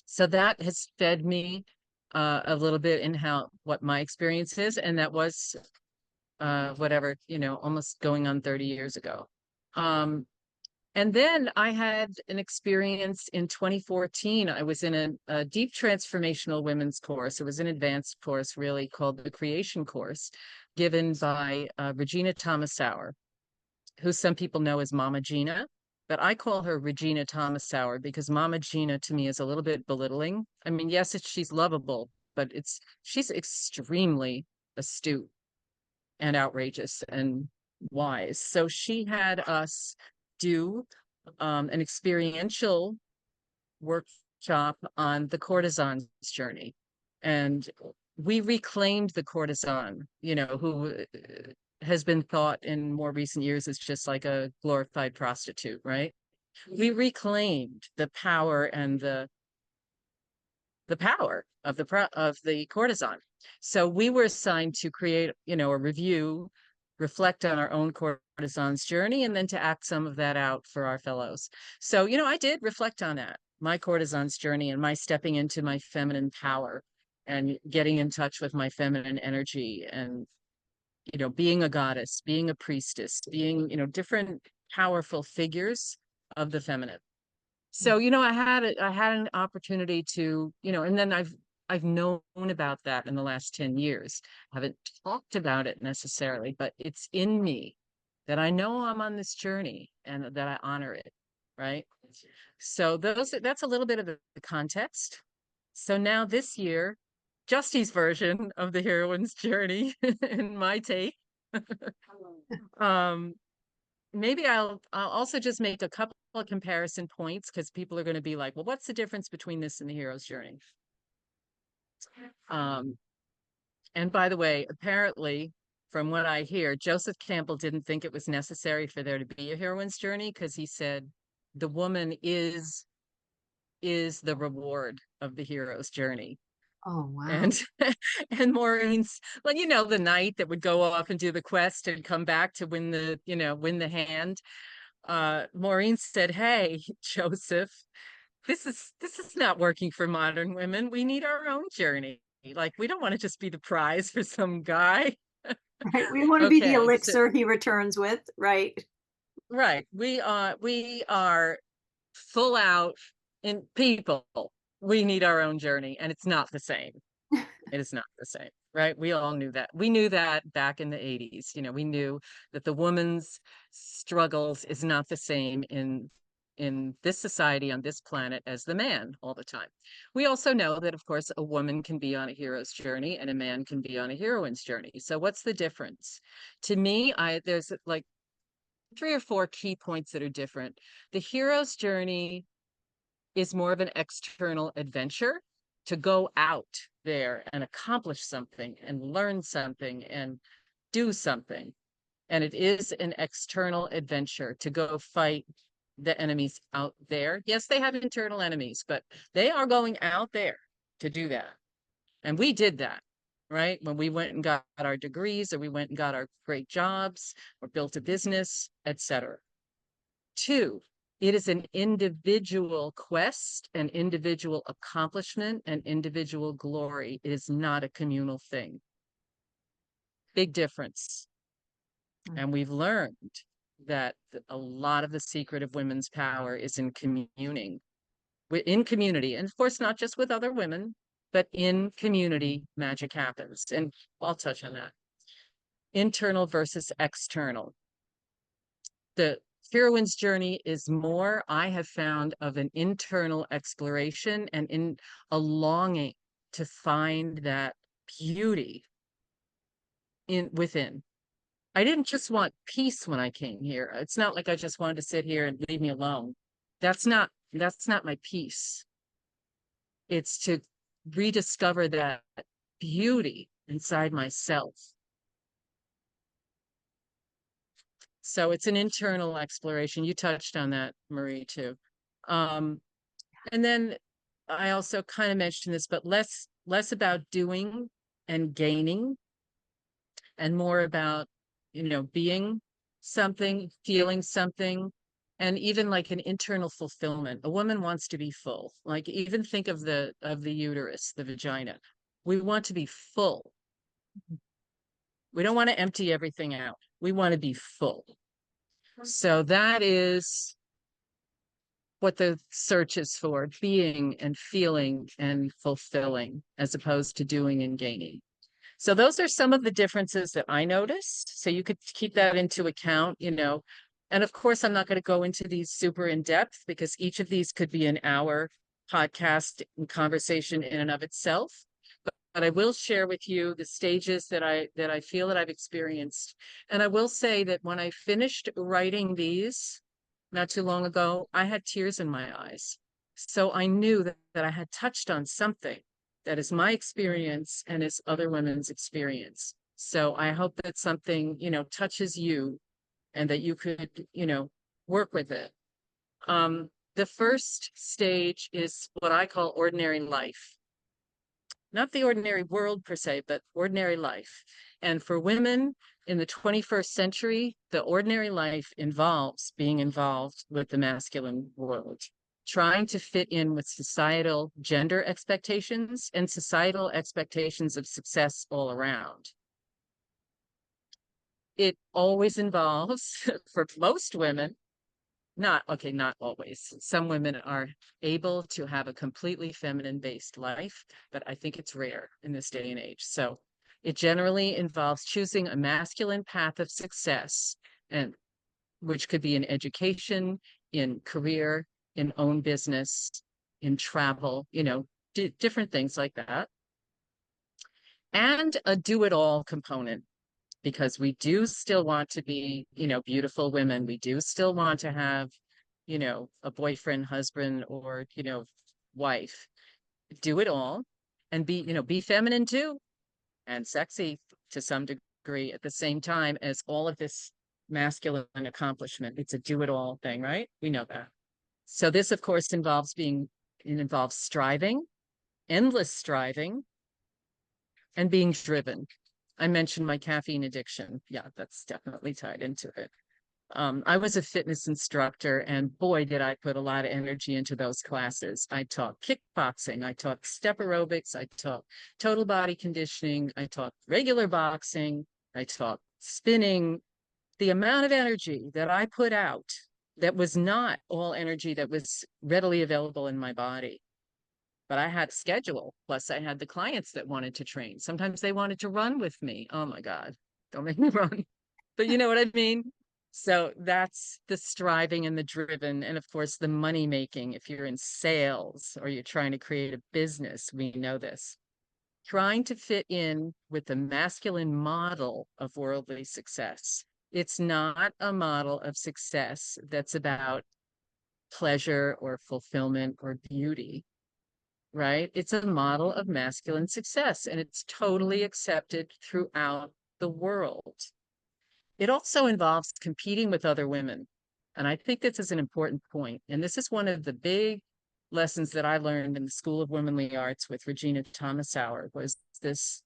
So that has fed me a little bit in what my experience is, and that was whatever, almost going on 30 years ago. And then I had an experience in 2014. I was in a deep transformational women's course. It was an advanced course, really, called the Creation Course, given by Regina Thomasauer, who some people know as Mama Gina, but I call her Regina Thomasauer because Mama Gina to me is a little bit belittling. I mean, yes, she's lovable, but she's extremely astute and outrageous and wise. So she had us do an experiential workshop on the courtesan's journey. And we reclaimed the courtesan, who has been thought in more recent years as just like a glorified prostitute, right? We reclaimed the power and the power of the courtesan. So we were assigned to create, a review, reflect on our own courtesan's journey, and then to act some of that out for our fellows. So, I did reflect on that, my courtesan's journey, and my stepping into my feminine power and getting in touch with my feminine energy, and, being a goddess, being a priestess, being, different powerful figures of the feminine. So, I had an opportunity to, and then I've known about that in the last 10 years. I haven't talked about it necessarily, but it's in me that I know I'm on this journey and that I honor it, right? So that's a little bit of the context. So now this year, Justy's version of the heroine's journey, in my take. maybe I'll also just make a couple of comparison points because people are going to be like, well, what's the difference between this and the hero's journey? Um, and by the way, apparently, from what I hear, Joseph Campbell didn't think it was necessary for there to be a heroine's journey because he said the woman is the reward of the hero's journey. Oh, wow. And and Maureen's, well, the knight that would go off and do the quest and come back to win the hand. Maureen said, "Hey, Joseph, this is not working for modern women. We need our own journey. Like, we don't want to just be the prize for some guy." Right. We want to be the Okay, so elixir he returns with, right? right, we are full out in people. We need our own journey, and it's not the same. It is not the same, right? We all knew that. We knew that back in the 80s. We knew that the woman's struggles is not the same in this society on this planet as the man all the time. We also know that, of course, a woman can be on a hero's journey and a man can be on a heroine's journey. So what's the difference? To me, there's like 3 or 4 key points that are different. The hero's journey is more of an external adventure to go out there and accomplish something and learn something and do something. And it is an external adventure to go fight the enemies out there. Yes, they have internal enemies, but they are going out there to do that. And we did that, right? When we went and got our degrees, or we went and got our great jobs, or built a business, etc. 2, it is an individual quest, an individual accomplishment, an individual glory. It is not a communal thing. Big difference. And we've learned that a lot of the secret of women's power is in communing, in community. And of course, not just with other women, but in community, magic happens. And I'll touch on that. Internal versus external. The heroine's journey is more, I have found, of an internal exploration and in a longing to find that beauty within. I didn't just want peace when I came here. It's not like I just wanted to sit here and leave me alone. That's not my peace. It's to rediscover that beauty inside myself. So it's an internal exploration. You touched on that, Marie, too. And then I also kind of mentioned this, but less about doing and gaining, and more about, being something, feeling something, and even like an internal fulfillment. A woman wants to be full. Like, even think of the uterus, the vagina. We want to be full. We don't want to empty everything out. We want to be full. So that is what the search is for: being and feeling and fulfilling, as opposed to doing and gaining. So those are some of the differences that I noticed. So you could keep that into account, And of course, I'm not going to go into these super in depth because each of these could be an hour podcast and conversation in and of itself. But I will share with you the stages that I feel that I've experienced. And I will say that when I finished writing these not too long ago, I had tears in my eyes. So I knew that I had touched on something that is my experience and is other women's experience. So I hope that something, touches you and that you could, work with it. The first stage is what I call ordinary life. Not the ordinary world per se, but ordinary life. And for women in the 21st century, the ordinary life involves being involved with the masculine world, trying to fit in with societal gender expectations and societal expectations of success all around. It always involves, for most women, not always. Some women are able to have a completely feminine-based life, but I think it's rare in this day and age. So it generally involves choosing a masculine path of success, and which could be in education, in career, in own business, in travel, different things like that. And a do-it-all component. because we do still want to be, beautiful women. We do still want to have, a boyfriend, husband, or, wife. Do it all and be feminine too and sexy to some degree at the same time as all of this masculine accomplishment. It's a do it all thing, right? We know that. So this, of course, it involves striving, endless striving, and being driven. I mentioned my caffeine addiction. Yeah, that's definitely tied into it. I was a fitness instructor, and boy, did I put a lot of energy into those classes. I taught kickboxing, I taught step aerobics, I taught total body conditioning, I taught regular boxing, I taught spinning. The amount of energy that I put out that was not all energy that was readily available in my body. But I had a schedule. Plus, I had the clients that wanted to train. Sometimes they wanted to run with me. Oh my God, don't make me run. But you know what I mean? So that's the striving and the driven. And of course, the money making. If you're in sales or you're trying to create a business, we know this. Trying to fit in with the masculine model of worldly success. It's not a model of success that's about pleasure or fulfillment or beauty, right? It's a model of masculine success, and it's totally accepted throughout the world. It also involves competing with other women. And I think this is an important point. And this is one of the big lessons that I learned in the School of Womanly Arts with Regina Thomasauer was this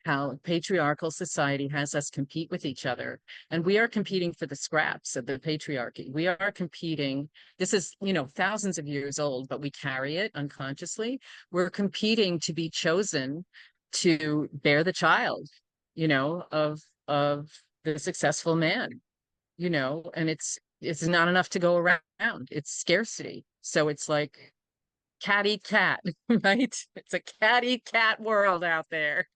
how patriarchal society has us compete with each other. And we are competing for the scraps of the patriarchy. We are competing. This is, thousands of years old, but we carry it unconsciously. We're competing to be chosen to bear the child, of the successful man, and it's not enough to go around. It's scarcity. So it's like cat eat cat, right? It's a cat eat cat world out there.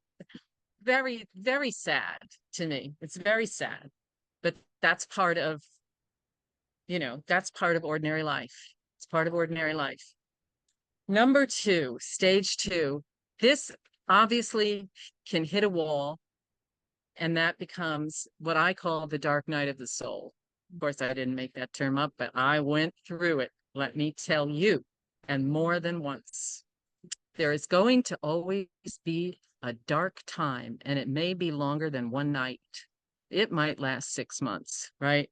Very, very sad to me. It's very sad. But that's part of, that's part of ordinary life. It's part of ordinary life. Number two, stage two, this obviously can hit a wall, and that becomes what I call the dark night of the soul. Of course, I didn't make that term up, but I went through it, let me tell you, and more than once. There is going to always be a dark time, and it may be longer than one night. It might last 6 months, right?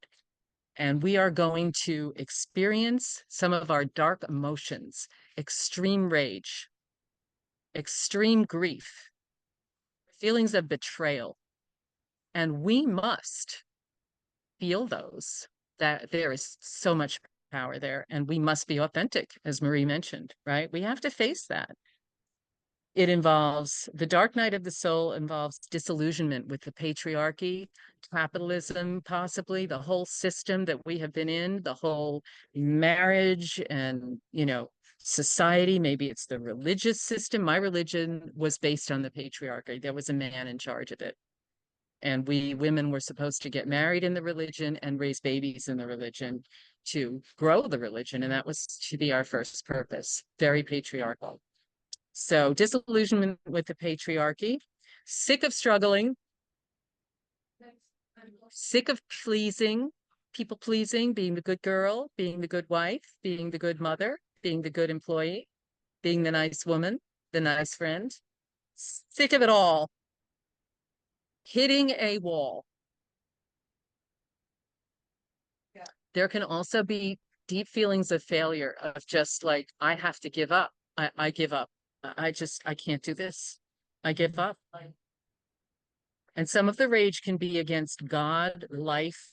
And we are going to experience some of our dark emotions, extreme rage, extreme grief, feelings of betrayal. And we must feel those, that there is so much power there, and we must be authentic, as Marie mentioned, right? We have to face that. It involves the dark night of the soul, involves disillusionment with the patriarchy, capitalism, possibly the whole system that we have been in, the whole marriage and, society. Maybe it's the religious system. My religion was based on the patriarchy. There was a man in charge of it. And we women were supposed to get married in the religion and raise babies in the religion to grow the religion. And that was to be our first purpose. Very patriarchal. So disillusionment with the patriarchy, sick of struggling, sick of pleasing, people pleasing, being the good girl, being the good wife, being the good mother, being the good employee, being the nice woman, the nice friend. Sick of it all. Hitting a wall. Yeah. There can also be deep feelings of failure, of just like, I have to give up. I give up. I can't do this. I give up. And some of the rage can be against God, life,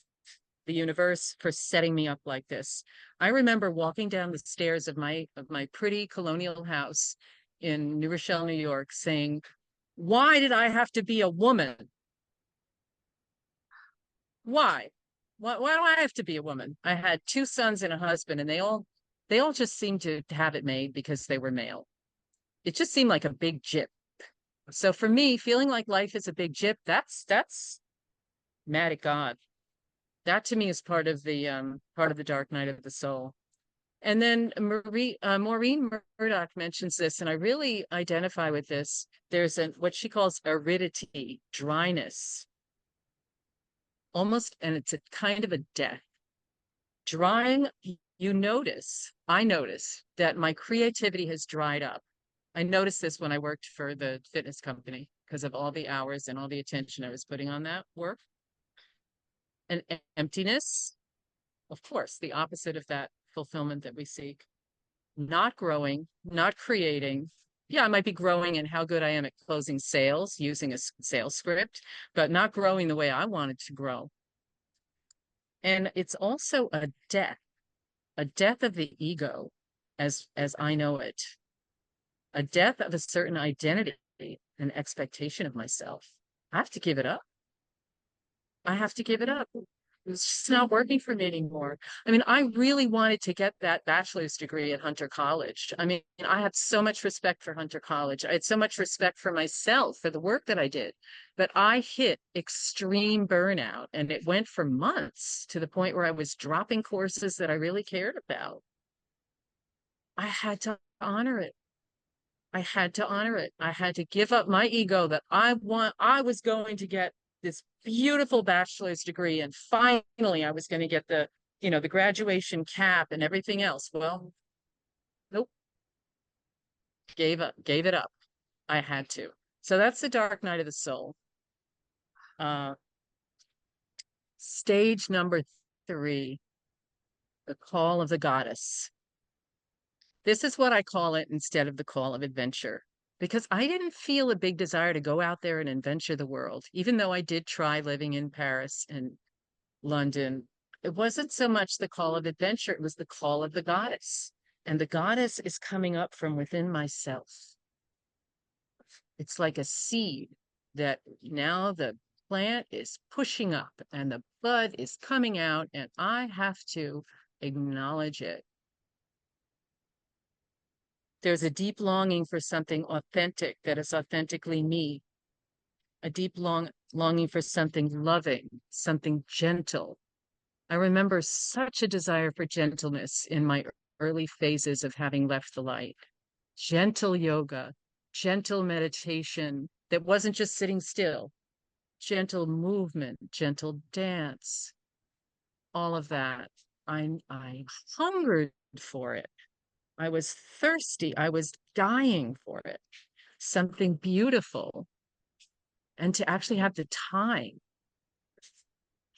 the universe for setting me up like this. I remember walking down the stairs of my pretty colonial house in New Rochelle, New York, saying, why did I have to be a woman? Why? Why do I have to be a woman? I had 2 sons and a husband, and they all just seemed to have it made because they were male. It just seemed like a big jip. So for me, feeling like life is a big jip, that's mad at God. That to me is part of the dark night of the soul. And then Maureen Murdoch mentions this, and I really identify with this. There's what she calls aridity, dryness, almost, and it's a kind of a death. Drying, I notice that my creativity has dried up. I noticed this when I worked for the fitness company because of all the hours and all the attention I was putting on that work. And emptiness, of course, the opposite of that fulfillment that we seek. Not growing, not creating. Yeah, I might be growing in how good I am at closing sales using a sales script, but not growing the way I wanted to grow. And it's also a death of the ego as I know it, a death of a certain identity and expectation of myself. I have to give it up. I have to give it up. It's just not working for me anymore. I mean, I really wanted to get that bachelor's degree at Hunter College. I mean, I had so much respect for Hunter College. I had so much respect for myself, for the work that I did. But I hit extreme burnout, and it went for months to the point where I was dropping courses that I really cared about. I had to honor it. I had to honor it. I had to give up my ego that I was going to get this beautiful bachelor's degree, and finally I was going to get the graduation cap and everything else. Well, nope. Gave it up. I had to. So that's the dark night of the soul. Stage number 3, the call of the goddess. This is what I call it instead of the call of adventure, because I didn't feel a big desire to go out there and adventure the world, even though I did try living in Paris and London. It wasn't so much the call of adventure, it was the call of the goddess. And the goddess is coming up from within myself. It's like a seed that now the plant is pushing up and the bud is coming out, and I have to acknowledge it. There's a deep longing for something authentic that is authentically me, a deep longing for something loving, something gentle. I remember such a desire for gentleness in my early phases of having left the light. Gentle yoga, gentle meditation that wasn't just sitting still, gentle movement, gentle dance, all of that. I hungered for it. I was thirsty. I was dying for it. Something beautiful. And to actually have the time,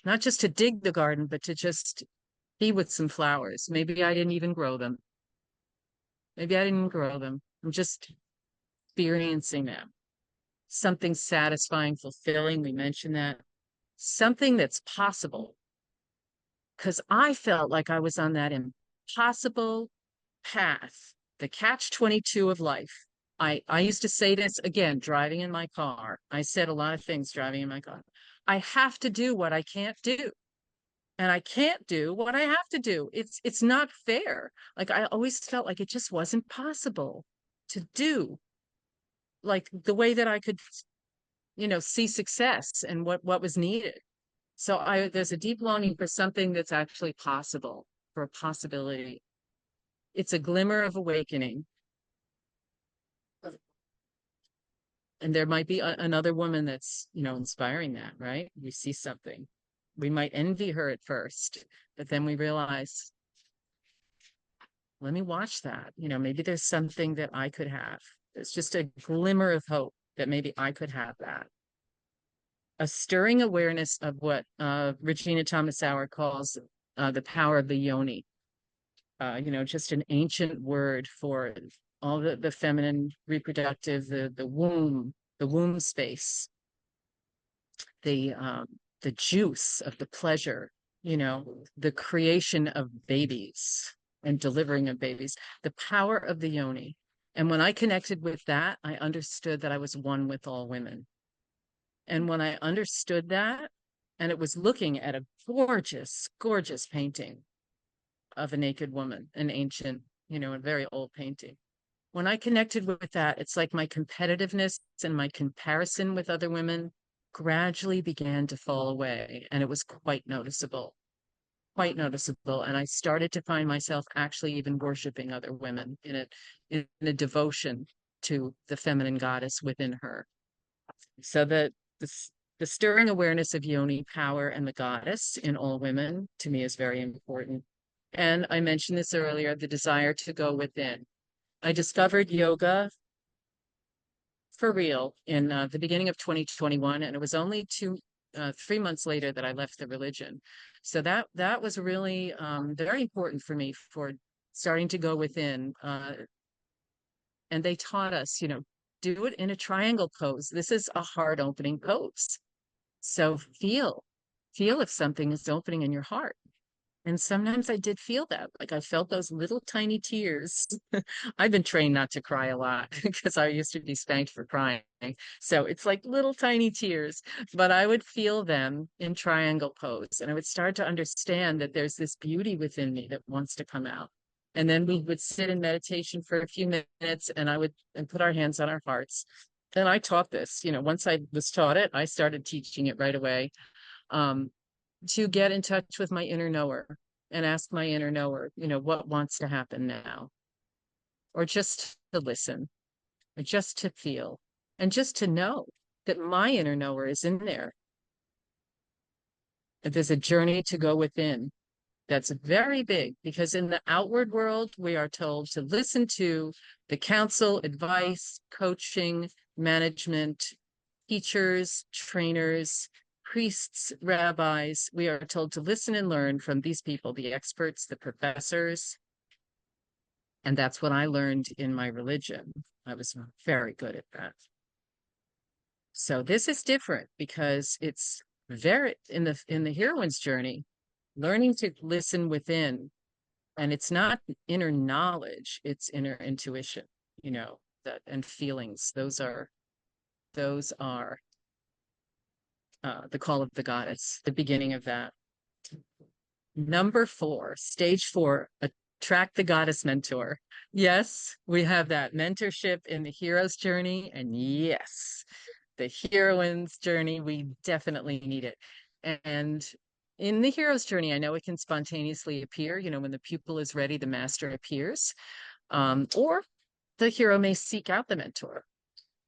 not just to dig the garden, but to just be with some flowers. Maybe I didn't even grow them. Maybe I didn't grow them. I'm just experiencing them. Something satisfying, fulfilling. We mentioned that. Something that's possible. Because I felt like I was on that impossible path, the catch-22 of life. I used to say this again, driving in my car. I said a lot of things driving in my car. I have to do what I can't do. And I can't do what I have to do. It's not fair. Like I always felt like it just wasn't possible to do like the way that I could, see success and what was needed. So there's a deep longing for something that's actually possible, for a possibility. It's a glimmer of awakening. And there might be another woman that's, inspiring that, right? We see something. We might envy her at first, but then we realize, let me watch that. Maybe there's something that I could have. It's just a glimmer of hope that maybe I could have that. A stirring awareness of what Regina Thomas Sauer calls the power of the yoni. Just an ancient word for all the feminine reproductive, the womb space, the juice of the pleasure, the creation of babies and delivering of babies, the power of the yoni. And when I connected with that, I understood that I was one with all women. And when I understood that, and it was looking at a gorgeous, gorgeous painting of a naked woman, an ancient, a very old painting. When I connected with that, it's like my competitiveness and my comparison with other women gradually began to fall away, and it was quite noticeable. quite noticeable. And I started to find myself actually even worshiping other women in a devotion to the feminine goddess within her. So the, the stirring awareness of yoni power and the goddess in all women to me is very important. And I mentioned this earlier, the desire to go within. I discovered yoga for real in the beginning of 2021, and it was only 3 months later that I left the religion. So that was really very important for me for starting to go within. And they taught us, do it in a triangle pose. This is a heart opening pose. So feel if something is opening in your heart. And sometimes I did feel that, like I felt those little tiny tears. I've been trained not to cry a lot because I used to be spanked for crying. So it's like little tiny tears, but I would feel them in triangle pose. And I would start to understand that there's this beauty within me that wants to come out. And then we would sit in meditation for a few minutes and and put our hands on our hearts. And I taught this, once I was taught it, I started teaching it right away. Um, to get in touch with my inner knower and ask my inner knower, what wants to happen now, or just to listen, or just to feel, and just to know that my inner knower is in there. That there's a journey to go within that's very big because in the outward world, we are told to listen to the counsel, advice, coaching, management, teachers, trainers, priests, rabbis. We are told to listen and learn from these people, the experts, the professors. And that's what I learned in my religion. I was very good at that. So this is different because it's very in the heroine's journey, learning to listen within. And it's not inner knowledge, it's inner intuition, that and feelings. Those are the call of the goddess, the beginning of that. Number 4, stage 4, attract the goddess mentor. Yes, we have that mentorship in the hero's journey. And yes, the heroine's journey, we definitely need it. And in the hero's journey, I know it can spontaneously appear, when the pupil is ready, the master appears, or the hero may seek out the mentor.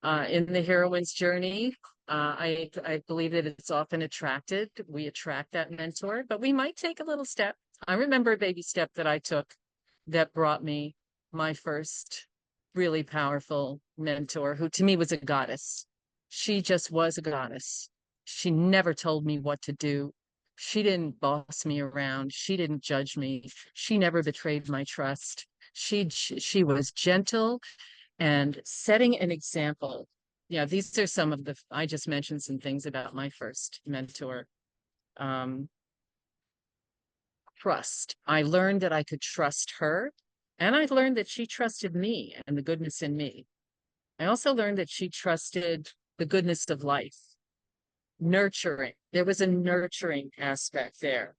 In the heroine's journey, I believe that it's often attracted. We attract that mentor, but we might take a little step. I remember a baby step that I took that brought me my first really powerful mentor, who to me was a goddess. She just was a goddess. She never told me what to do. She didn't boss me around. She didn't judge me. She never betrayed my trust. She was gentle and setting an example. Yeah, these are some of I just mentioned some things about my first mentor. Um, Trust. I learned that I could trust her, and I learned that she trusted me and the goodness in me. I also learned that she trusted the goodness of life, nurturing. There was a nurturing aspect there.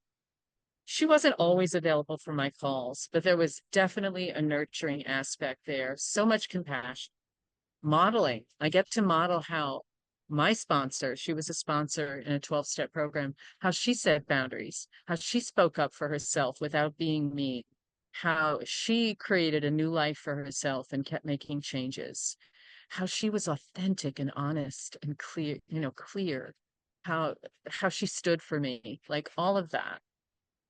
She wasn't always available for my calls, but there was definitely a nurturing aspect there. So much compassion. Modeling. I get to model how my sponsor, she was a sponsor in a 12-step program, how she set boundaries, how she spoke up for herself without being mean, how she created a new life for herself and kept making changes, how she was authentic and honest and clear, how she stood for me, like all of that.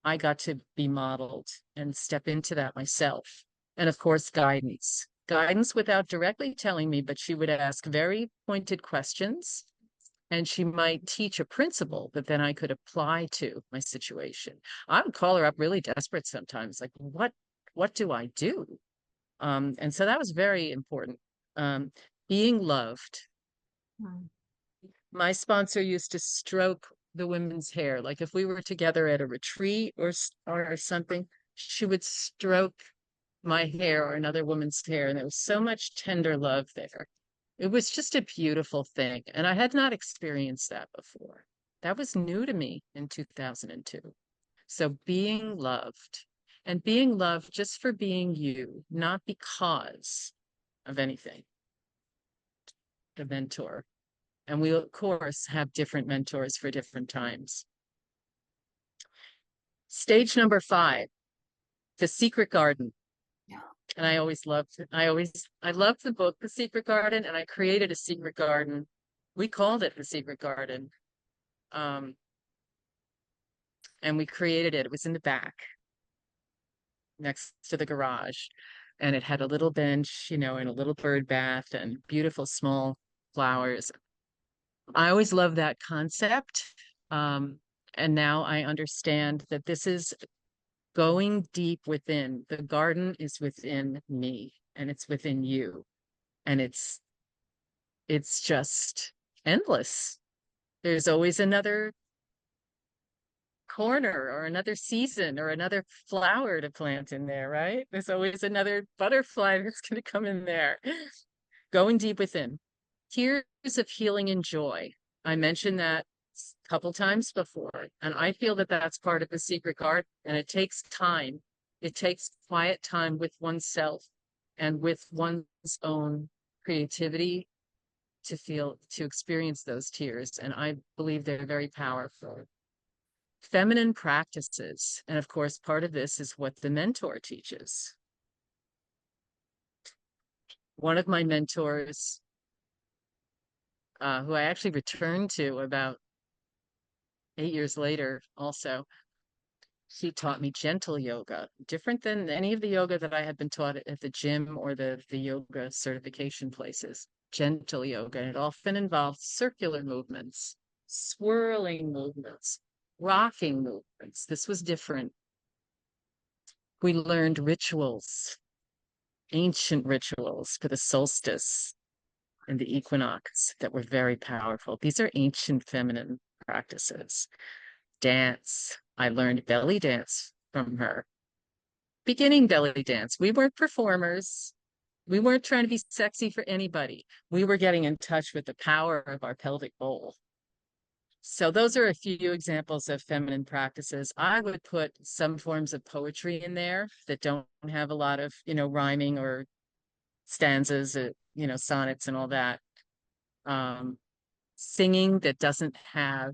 I got to be modeled and step into that myself. And of course, guidance. Guidance without directly telling me, but she would ask very pointed questions and she might teach a principle that then I could apply to my situation. I would call her up really desperate sometimes, like, what do I do? And so that was very important. Being loved. Mm. My sponsor used to stroke the women's hair. Like if we were together at a retreat or something, she would stroke my hair or another woman's hair. And there was so much tender love there. It was just a beautiful thing. And I had not experienced that before. That was new to me in 2002. So being loved and being loved just for being you, not because of anything. The mentor. And we, of course, have different mentors for different times. Stage number 5, The Secret Garden. Yeah. And I loved the book, The Secret Garden, and I created a secret garden. We called it The Secret Garden. Um, and we created it. It was in the back next to the garage. And it had a little bench, and a little bird bath and beautiful small flowers. I always loved that concept. Um, and now I understand that this is going deep within. The garden is within me and it's within you. And it's just endless. There's always another corner or another season or another flower to plant in there, right? There's always another butterfly that's going to come in there. Going deep within. Tears of healing and joy. I mentioned that a couple times before, and I feel that that's part of the secret garden, and it takes time. It takes quiet time with oneself and with one's own creativity to experience those tears, and I believe they're very powerful. Feminine practices, and of course, part of this is what the mentor teaches. One of my mentors, who I actually returned to about 8 years later also, she taught me gentle yoga, different than any of the yoga that I had been taught at the gym or the yoga certification places. Gentle yoga, and it often involves circular movements, swirling movements, rocking movements. This was different. We learned rituals, ancient rituals for the solstice and the equinox that were very powerful. These are ancient feminine practices. Dance. I learned belly dance from her. Beginning belly dance. We weren't performers. We weren't trying to be sexy for anybody. We were getting in touch with the power of our pelvic bowl. So those are a few examples of feminine practices. I would put some forms of poetry in there that don't have a lot of, rhyming or stanzas, sonnets and all that. Singing that doesn't have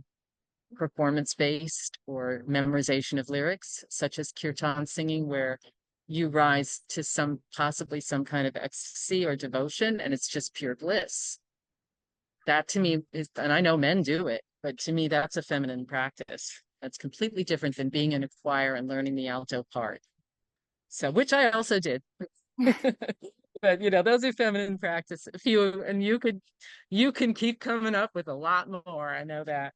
performance-based or memorization of lyrics, such as kirtan singing, where you rise to possibly some kind of ecstasy or devotion, and it's just pure bliss. That to me is, and I know men do it, but to me, that's a feminine practice. That's completely different than being in a choir and learning the alto part. So, which I also did. But those are feminine practices. And you can keep coming up with a lot more. I know that.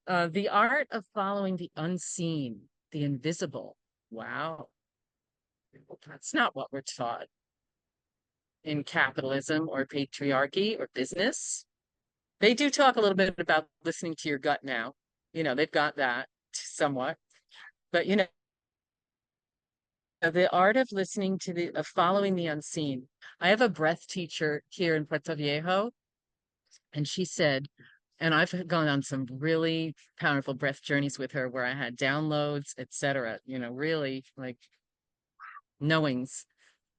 The art of following the unseen, the invisible. Wow. That's not what we're taught in capitalism or patriarchy or business. They do talk a little bit about listening to your gut now. They've got that somewhat. But the art of listening to of following the unseen. I have a breath teacher here in Puerto Viejo, and she said, and I've gone on some really powerful breath journeys with her where I had downloads, etc., really like knowings.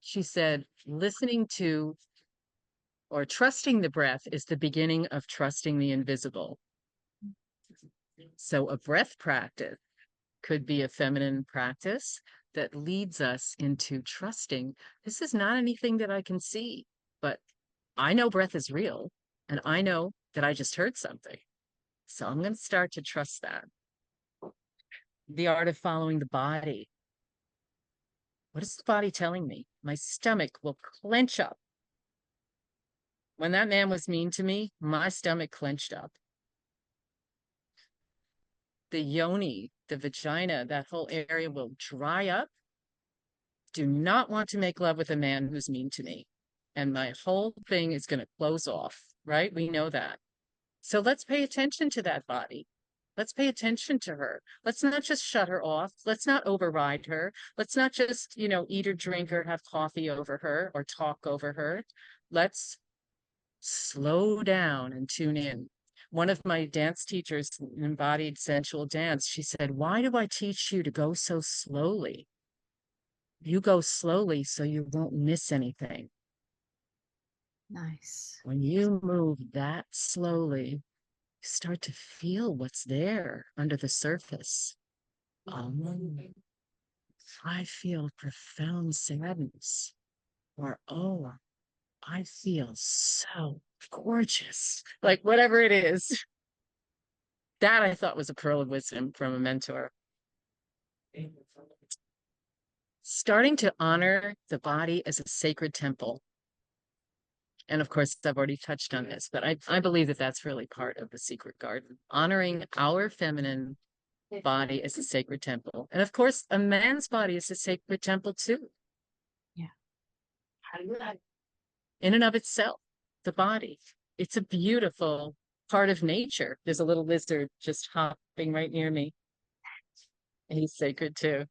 She said, listening to or trusting the breath is the beginning of trusting the invisible. So a breath practice could be a feminine practice that leads us into trusting this is not anything that I can see, but I know breath is real, and I know that I just heard something. So I'm going to start to trust that. The art of following the body. What is the body telling me? My stomach will clench up. When that man was mean to me, my stomach clenched up. The yoni, the vagina, that whole area will dry up. Do not want to make love with a man who's mean to me. And my whole thing is going to close off, right? We know that. So let's pay attention to that body. Let's pay attention to her. Let's not just shut her off. Let's not override her. Let's not just, eat or drink or have coffee over her or talk over her. Let's slow down and tune in. One of my dance teachers embodied sensual dance. She said, why do I teach you to go so slowly? You go slowly so you won't miss anything. Nice. When you move that slowly, you start to feel what's there under the surface. I feel profound sadness, or oh, I feel so gorgeous. Like whatever it is, that I thought was a pearl of wisdom from a mentor. Starting to honor the body as a sacred temple. And of course, I've already touched on this, but I believe that that's really part of the secret garden, honoring our feminine body as a sacred temple. And of course, a man's body is a sacred temple too. Yeah. In and of itself, the body. It's a beautiful part of nature. There's a little lizard just hopping right near me. And he's sacred too.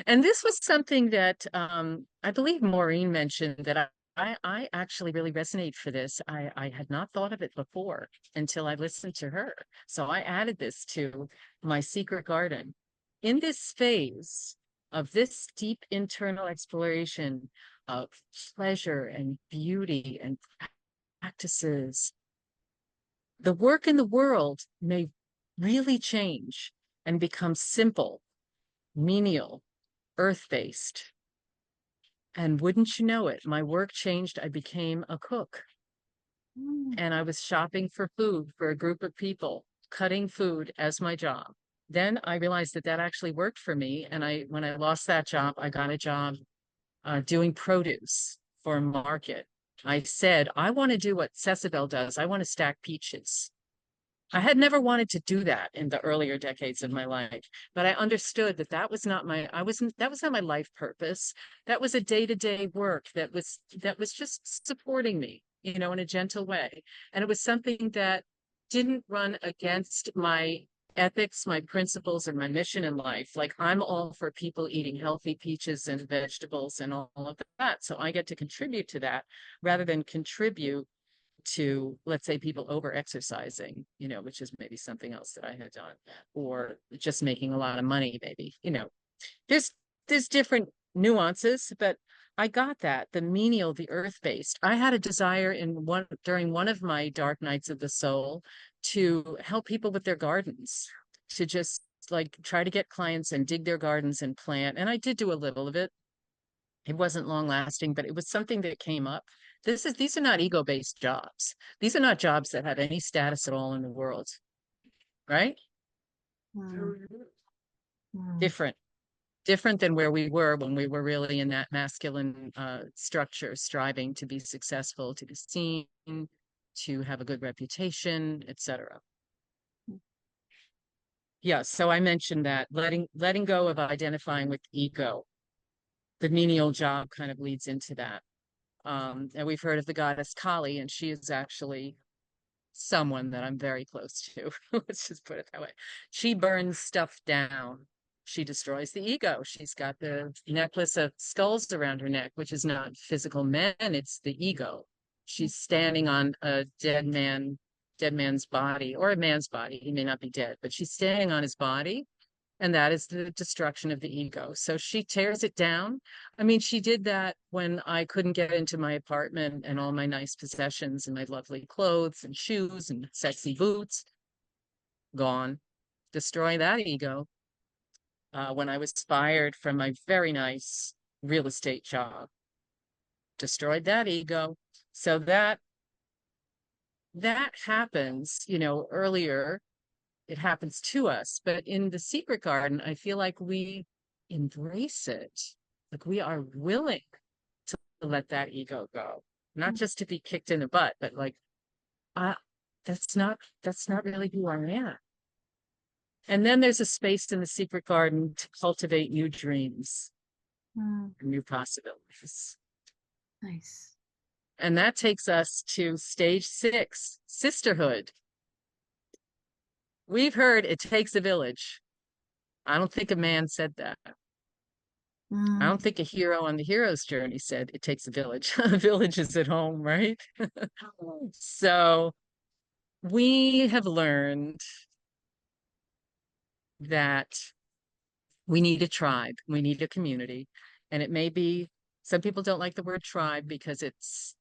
And this was something that I believe Maureen mentioned that I actually really resonate for this. I had not thought of it before until I listened to her. So I added this to my secret garden. In this phase of this deep internal exploration of pleasure and beauty and practices, the work in the world may really change and become simple, menial, earth-based. And wouldn't you know it, my work changed. I became a cook. And I was shopping for food for a group of people, cutting food as my job. Then I realized that that actually worked for me. And when I lost that job, I got a job doing produce for a market. I said, I want to do what Cecibel does. I want to stack peaches. I had never wanted to do that in the earlier decades of my life, but I understood that that was not my life purpose. That was a day-to-day work that was just supporting me, in a gentle way. And it was something that didn't run against my ethics, my principles, and my mission in life. Like I'm all for people eating healthy peaches and vegetables and all of that. So I get to contribute to that rather than contribute to, let's say, people over exercising, which is maybe something else that I had done, or just making a lot of money, maybe, there's different nuances, but I got that, the menial, the earth-based. I had a desire during one of my dark nights of the soul to help people with their gardens, to just like try to get clients and dig their gardens and plant. And I did do a little of it. It wasn't long lasting, but it was something that came up. These are not ego-based jobs. These are not jobs that have any status at all in the world, right? Different than where we were when we were really in that masculine structure, striving to be successful, to be seen, to have a good reputation, etc. Yeah, so I mentioned that letting go of identifying with ego. The menial job kind of leads into that. And we've heard of the goddess Kali, and she is actually someone that I'm very close to. Let's just put it that way. She burns stuff down. She destroys the ego. She's got the necklace of skulls around her neck, which is not physical men, it's the ego. She's standing on a dead man's body, or a man's body. He may not be dead, but she's standing on his body. And that is the destruction of the ego. So she tears it down. I mean, she did that when I couldn't get into my apartment and all my nice possessions and my lovely clothes and shoes and sexy boots. Gone. Destroy that ego. When I was fired from my very nice real estate job. Destroyed that ego. So that happens, earlier. It happens to us, but in the secret garden, I feel like we embrace it. Like we are willing to let that ego go, not just to be kicked in the butt, but like, that's not really who I am. And then there's a space in the secret garden to cultivate new dreams, new possibilities. Nice. And that takes us to stage 6, sisterhood. We've heard it takes a village. I don't think a man said that. I don't think a hero on the hero's journey said it takes a village. A village is at home, right? So we have learned that we need a tribe, we need a community. And it may be, some people don't like the word tribe because it's,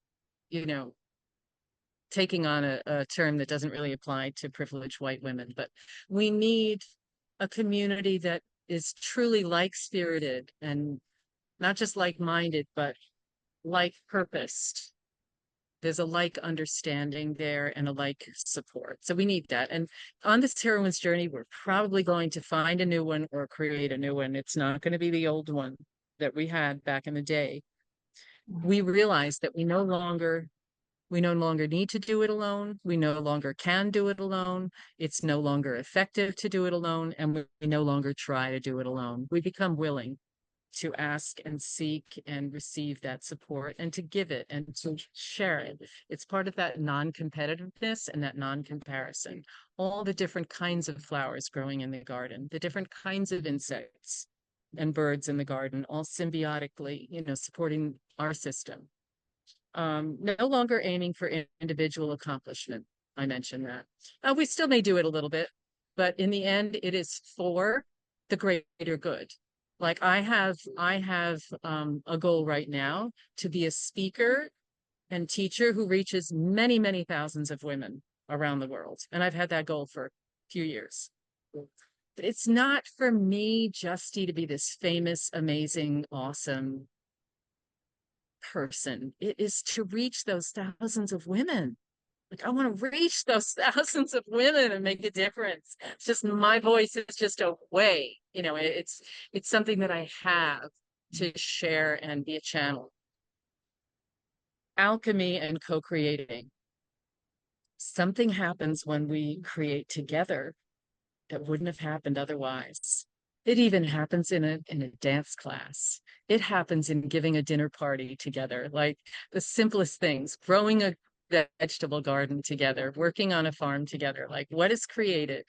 taking on a term that doesn't really apply to privileged white women, but we need a community that is truly like-spirited and not just like-minded, but like-purposed. There's a like understanding there and a like support. So we need that. And on this heroine's journey, we're probably going to find a new one or create a new one. It's not going to be the old one that we had back in the day. We realize that we no longer need to do it alone. We no longer can do it alone. It's no longer effective to do it alone. And we no longer try to do it alone. We become willing to ask and seek and receive that support and to give it and to share it. It's part of that non-competitiveness and that non-comparison. All the different kinds of flowers growing in the garden, the different kinds of insects and birds in the garden, all symbiotically, supporting our system. No longer aiming for individual accomplishment. I mentioned that. We still may do it a little bit, but in the end, it is for the greater good. Like I have a goal right now to be a speaker and teacher who reaches many, many thousands of women around the world. And I've had that goal for a few years. It's not for me, Justy, to be this famous, amazing, awesome person. It is to reach those thousands of women. Like I want to reach those thousands of women and make a difference. It's just my voice is just a way, it's something that I have to share and be a channel. Alchemy and co-creating. Something happens when we create together that wouldn't have happened otherwise. It even happens in a dance class. It happens in giving a dinner party together, like the simplest things, growing a vegetable garden together, working on a farm together. Like what is created?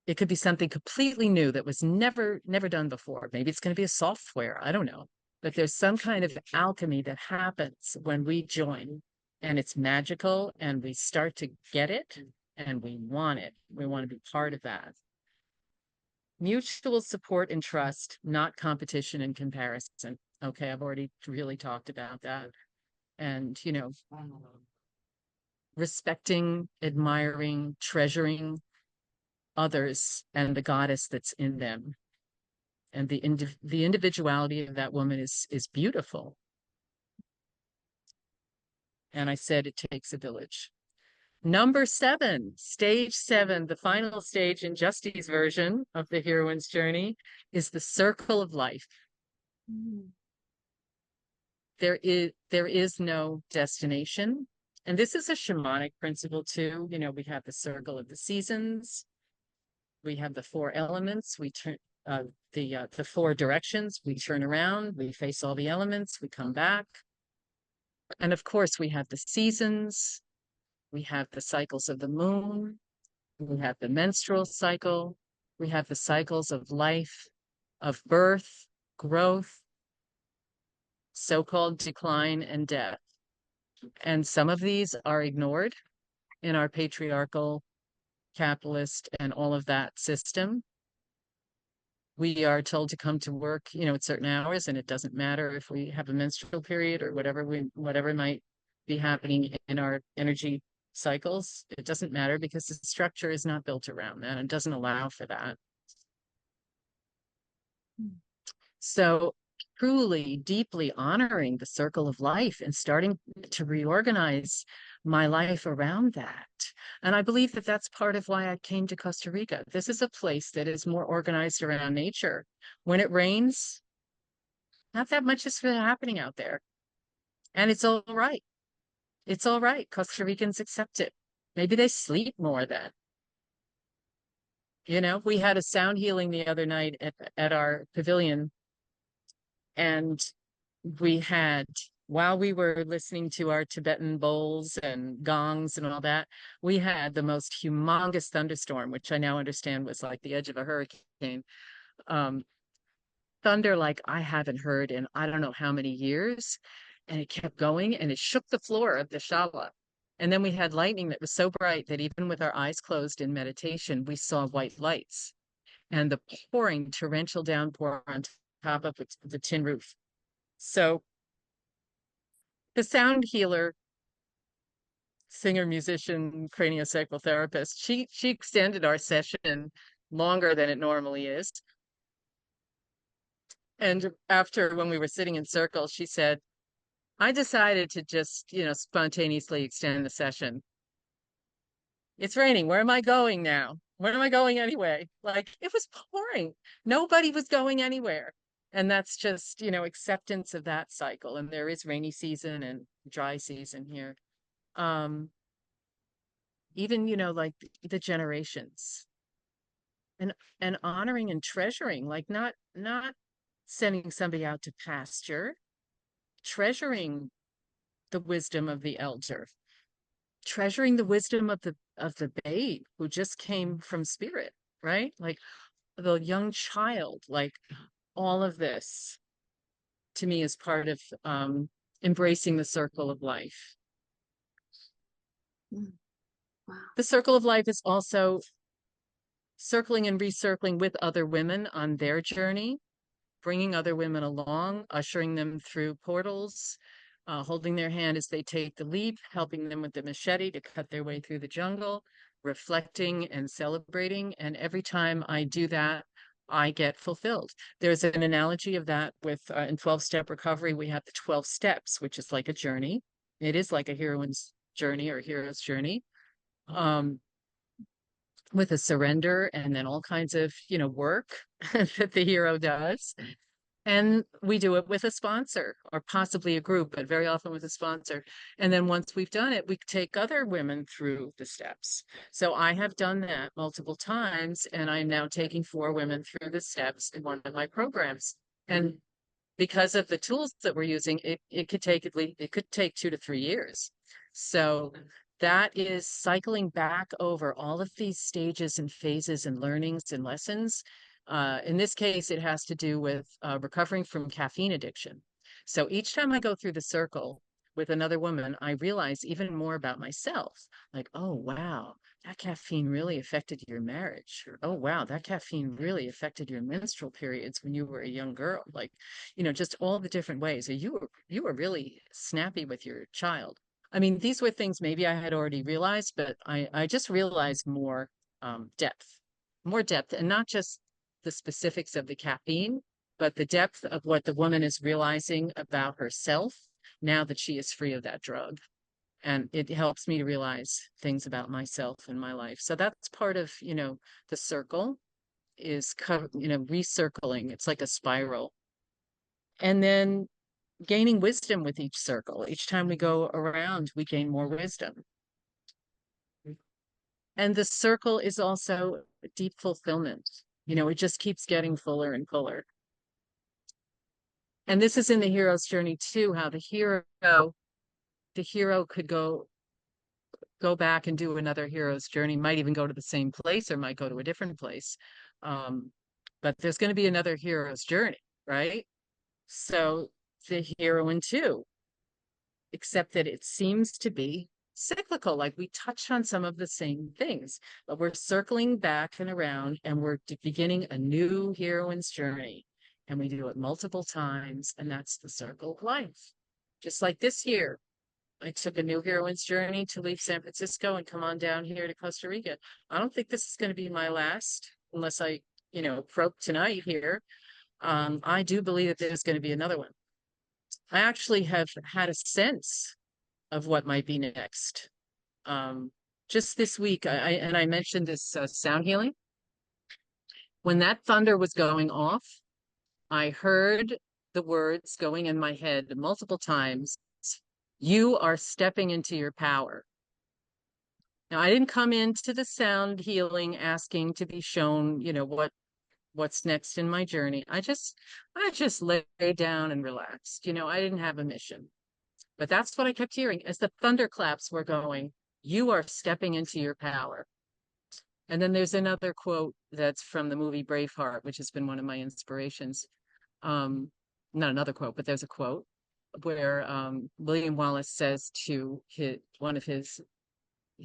It could be something completely new that was never done before. Maybe it's going to be a software. I don't know. But there's some kind of alchemy that happens when we join, and it's magical, and we start to get it, and we want it. We want to be part of that. Mutual support and trust, not competition and comparison. Okay, I've already really talked about that. And, respecting, admiring, treasuring others and the goddess that's in them. And the individuality of that woman is beautiful. And I said it takes a village. Number 7, stage 7, the final stage in Justy's version of the heroine's journey is the circle of life. Mm-hmm. There is no destination. And this is a shamanic principle too. We have the circle of the seasons. We have the 4 elements. We turn the 4 directions. We turn around. We face all the elements. We come back. And of course, we have the seasons. We have the cycles of the moon. We have the menstrual cycle. We have the cycles of life, of birth, growth, so-called decline and death. And some of these are ignored in our patriarchal, capitalist, and all of that system. We are told to come to work, at certain hours, and it doesn't matter if we have a menstrual period or whatever might be happening in our energy cycles. It doesn't matter because the structure is not built around that and doesn't allow for that. So truly, deeply honoring the circle of life and starting to reorganize my life around that. And I believe that that's part of why I came to Costa Rica. This is a place that is more organized around nature. When it rains, not that much is really happening out there. And it's all right. It's all right. Costa Ricans accept it. Maybe they sleep more then. We had a sound healing the other night at our pavilion. And we had, while we were listening to our Tibetan bowls and gongs and all that, we had the most humongous thunderstorm, which I now understand was like the edge of a hurricane. Thunder like I haven't heard in I don't know how many years. And it kept going and it shook the floor of the shala. And then we had lightning that was so bright that even with our eyes closed in meditation, we saw white lights and the pouring torrential downpour on top of the tin roof. So the sound healer singer, musician, craniosacral therapist. She extended our session longer than it normally is. And after, when we were sitting in circle, she said, I decided to just, spontaneously extend the session. It's raining. Where am I going now? Where am I going anyway? Like, it was pouring. Nobody was going anywhere. And that's just, acceptance of that cycle. And there is rainy season and dry season here. Um, Even, like the generations, and honoring and treasuring, like not sending somebody out to pasture, treasuring the wisdom of the elder, treasuring the wisdom of the babe who just came from spirit, right? Like the young child, like all of this to me is part of embracing the circle of life. Mm. Wow. The circle of life is also circling and recircling with other women on their journey, bringing other women along, ushering them through portals, holding their hand as they take the leap, helping them with the machete to cut their way through the jungle, reflecting and celebrating. And every time I do that, I get fulfilled. There's an analogy of that with in 12-step recovery, we have the 12 steps, which is like a journey. It is like a heroine's journey or hero's journey. With a surrender and then all kinds of, work that the hero does. And we do it with a sponsor or possibly a group, but very often with a sponsor. And then once we've done it, we take other women through the steps. So I have done that multiple times, and I'm now taking 4 women through the steps in one of my programs. And because of the tools that we're using, it could take 2 to 3 years. So that is cycling back over all of these stages and phases and learnings and lessons. In this case, it has to do with recovering from caffeine addiction. So each time I go through the circle with another woman, I realize even more about myself. Like, oh, wow, that caffeine really affected your marriage. Or, oh, wow, that caffeine really affected your menstrual periods when you were a young girl. Like, just all the different ways. Or you were really snappy with your child. I mean, these were things maybe I had already realized, but I just realized more depth, and not just the specifics of the caffeine, but the depth of what the woman is realizing about herself now that she is free of that drug. And it helps me to realize things about myself and my life. So that's part of, the circle is, recircling. It's like a spiral. And then gaining wisdom with each circle. Each time we go around, we gain more wisdom. And the circle is also deep fulfillment. It just keeps getting fuller and fuller. And this is in the hero's journey too, how the hero could go back and do another hero's journey, might even go to the same place or might go to a different place. But there's going to be another hero's journey, right? So the heroine too, except that it seems to be cyclical. Like we touched on some of the same things, but we're circling back and around and we're beginning a new heroine's journey. And we do it multiple times, and that's the circle of life. Just like this year, I took a new heroine's journey to leave San Francisco and come on down here to Costa Rica. I don't think this is going to be my last, unless I, croak tonight here. I do believe that there's going to be another one. I actually have had a sense of what might be next. Just this week, I mentioned this sound healing. When that thunder was going off, I heard the words going in my head multiple times. You are stepping into your power. Now, I didn't come into the sound healing asking to be shown, what's next in my journey. I just lay down and relaxed. I didn't have a mission. But that's what I kept hearing as the thunderclaps were going. You are stepping into your power. And then there's another quote that's from the movie Braveheart, which has been one of my inspirations. Not another quote, but there's a quote where William Wallace says to one of his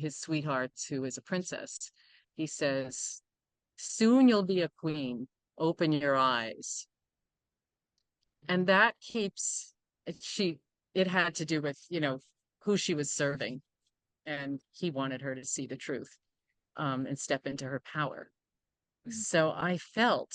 sweethearts, who is a princess, he says, soon you'll be a queen. Open your eyes. And that keeps it had to do with, who she was serving. and he wanted her to see the truth, and step into her power. So I felt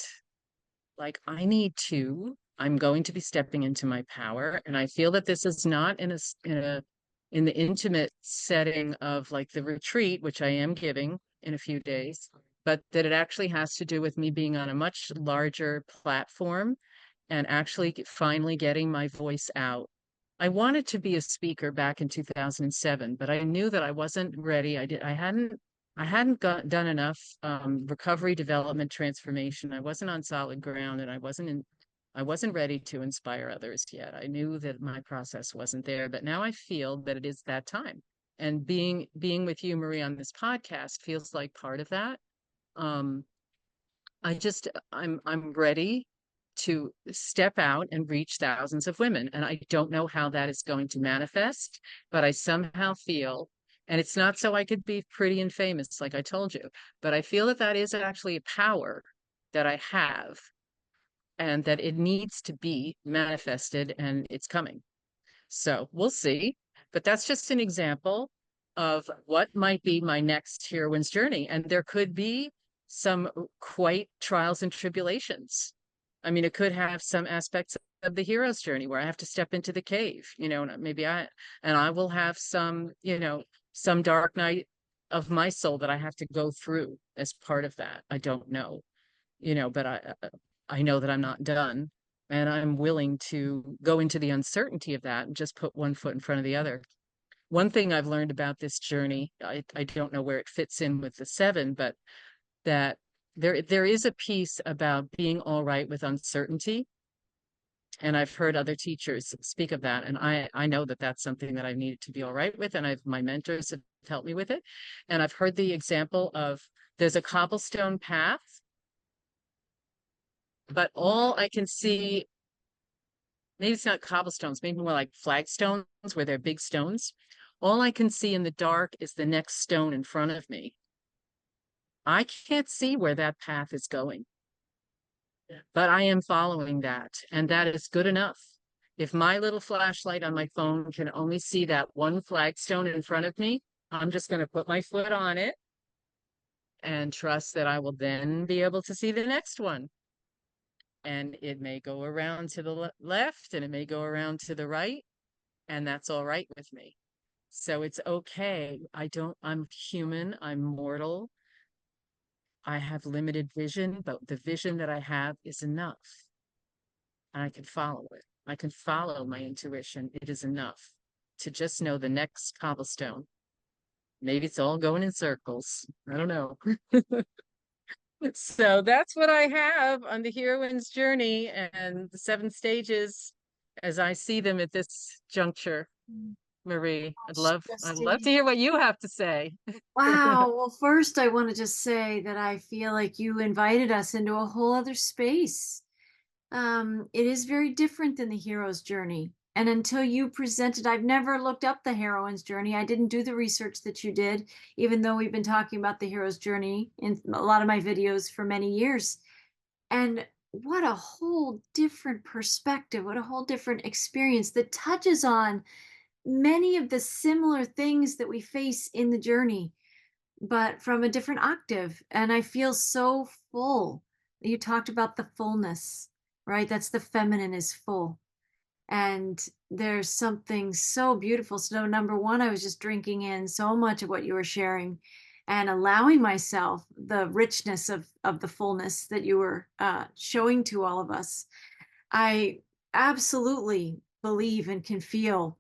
like I'm going to be stepping into my power. And I feel that this is not in the intimate setting of like the retreat, which I am giving in a few days, but that it actually has to do with me being on a much larger platform and actually finally getting my voice out. I wanted to be a speaker back in 2007, but I knew that I wasn't ready. I hadn't done enough recovery, development, transformation. I wasn't on solid ground, and I wasn't ready to inspire others yet. I knew that my process wasn't there, but now I feel that it is that time. And being with you, Marie, on this podcast feels like part of that. Um, I'm ready to step out and reach thousands of women. And I don't know how that is going to manifest, but I somehow feel, and it's not so I could be pretty and famous, like I told you, but I feel that that is actually a power that I have and that it needs to be manifested and it's coming. So we'll see. But that's just an example of what might be my next heroine's journey. And there could be some quite trials and tribulations. I mean, it could have some aspects of the hero's journey where I have to step into the cave, and and I will have some, some dark night of my soul that I have to go through as part of that. I don't know, but I know that I'm not done. And I'm willing to go into the uncertainty of that and just put one foot in front of the other. One thing I've learned about this journey, I don't know where it fits in with the seven, but that there is a piece about being all right with uncertainty. And I've heard other teachers speak of that. And I know that that's something that I've needed to be all right with. And my mentors have helped me with it. And I've heard the example of there's a cobblestone path, but all I can see, maybe it's not cobblestones, maybe more like flagstones where they're big stones. All I can see in the dark is the next stone in front of me. I can't see where that path is going, but I am following that, and that is good enough. If my little flashlight on my phone can only see that one flagstone in front of me, I'm just going to put my foot on it and trust that I will then be able to see the next one. And it may go around to the left and it may go around to the right, and that's all right with me. So it's okay. I'm human, I'm mortal. I have limited vision, but the vision that I have is enough. And I can follow it. I can follow my intuition. It is enough to just know the next cobblestone. Maybe it's all going in circles. I don't know. So that's what I have on the heroine's journey and the seven stages as I see them at this juncture. Marie, I'd love to Justy. hear what you have to say. Wow. Well, first, I want to just say that I feel like you invited us into a whole other space. It is very different than the hero's journey. And until you presented, I've never looked up the heroine's journey. I didn't do the research that you did, even though we've been talking about the hero's journey in a lot of my videos for many years. And what a whole different perspective, what a whole different experience that touches on many of the similar things that we face in the journey, but from a different octave. And I feel so full. You talked about the fullness, right? That's the feminine is full. And there's something so beautiful. So, number one, I was just drinking in so much of what you were sharing and allowing myself the richness of the fullness that you were showing to all of us. I absolutely believe and can feel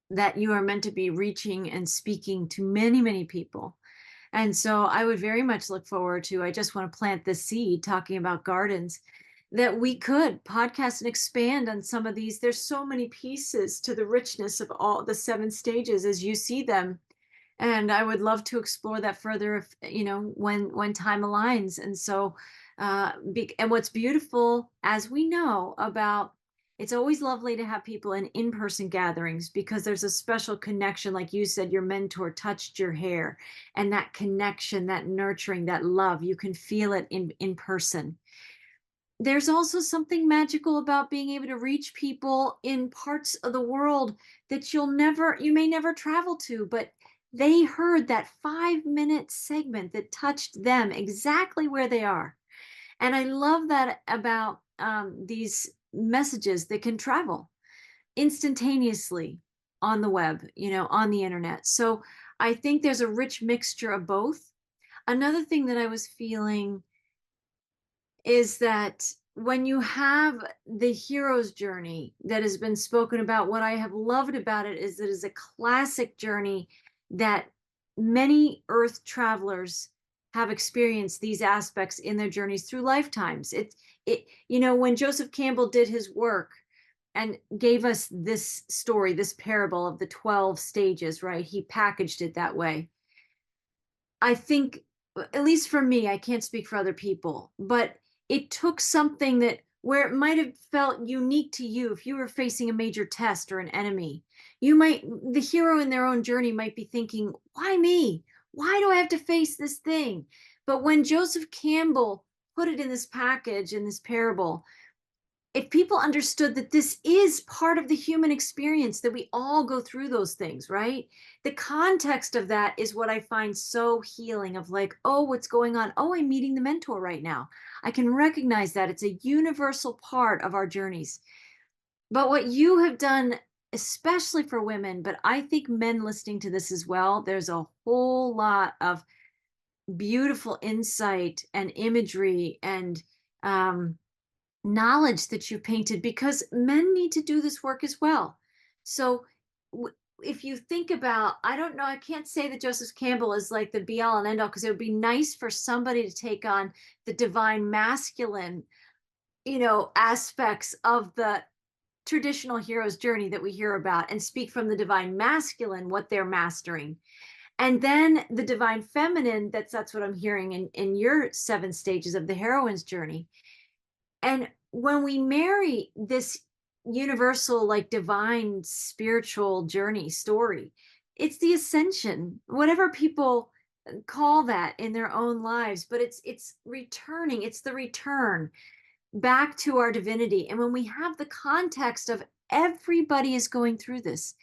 that you are meant to be reaching and speaking to many, many people. And so I would very much look forward to, I just want to plant this seed talking about gardens, that we could podcast and expand on some of these. There's so many pieces to the richness of all the seven stages as you see them. And I would love to explore that further if, when time aligns. And so, and what's beautiful, as we know about, it's always lovely to have people in in-person gatherings because there's a special connection. Like you said, your mentor touched your hair, and that connection, that nurturing, that love, you can feel it in person. There's also something magical about being able to reach people in parts of the world that you may never travel to, but They heard that 5-minute segment that touched them exactly where they are. And I love that about these messages that can travel instantaneously on the web, on the internet. So I think there's a rich mixture of both. Another thing that I was feeling is that when you have the hero's journey that has been spoken about, what I have loved about it is that it's a classic journey that many earth travelers have experienced these aspects in their journeys through lifetimes. When Joseph Campbell did his work and gave us this story, this parable of the 12 stages, right? He packaged it that way. I think, at least for me, I can't speak for other people, but it took something that where it might have felt unique to you if you were facing a major test or an enemy. The hero in their own journey might be thinking, why me? Why do I have to face this thing? But when Joseph Campbell put it in this package, in this parable, if people understood that this is part of the human experience, that we all go through those things, right? The context of that is what I find so healing of like, oh, what's going on? Oh, I'm meeting the mentor right now. I can recognize that it's a universal part of our journeys. But what you have done, especially for women, but I think men listening to this as well, there's a whole lot of beautiful insight and imagery and knowledge that you painted, because men need to do this work as well. So if you think about, I don't know, I can't say that Joseph Campbell is like the be all and end all, because it would be nice for somebody to take on the divine masculine, aspects of the traditional hero's journey that we hear about and speak from the divine masculine, what they're mastering. And then the divine feminine, that's what I'm hearing in your 7 stages of the heroine's journey. And when we marry this universal, like divine spiritual journey story, it's the ascension, whatever people call that in their own lives, but it's returning, it's the return back to our divinity. And when we have the context of everybody is going through this,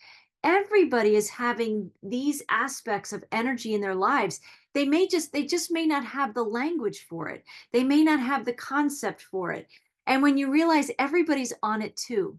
everybody is having these aspects of energy in their lives. They just may not have the language for it. They may not have the concept for it. And when you realize everybody's on it too,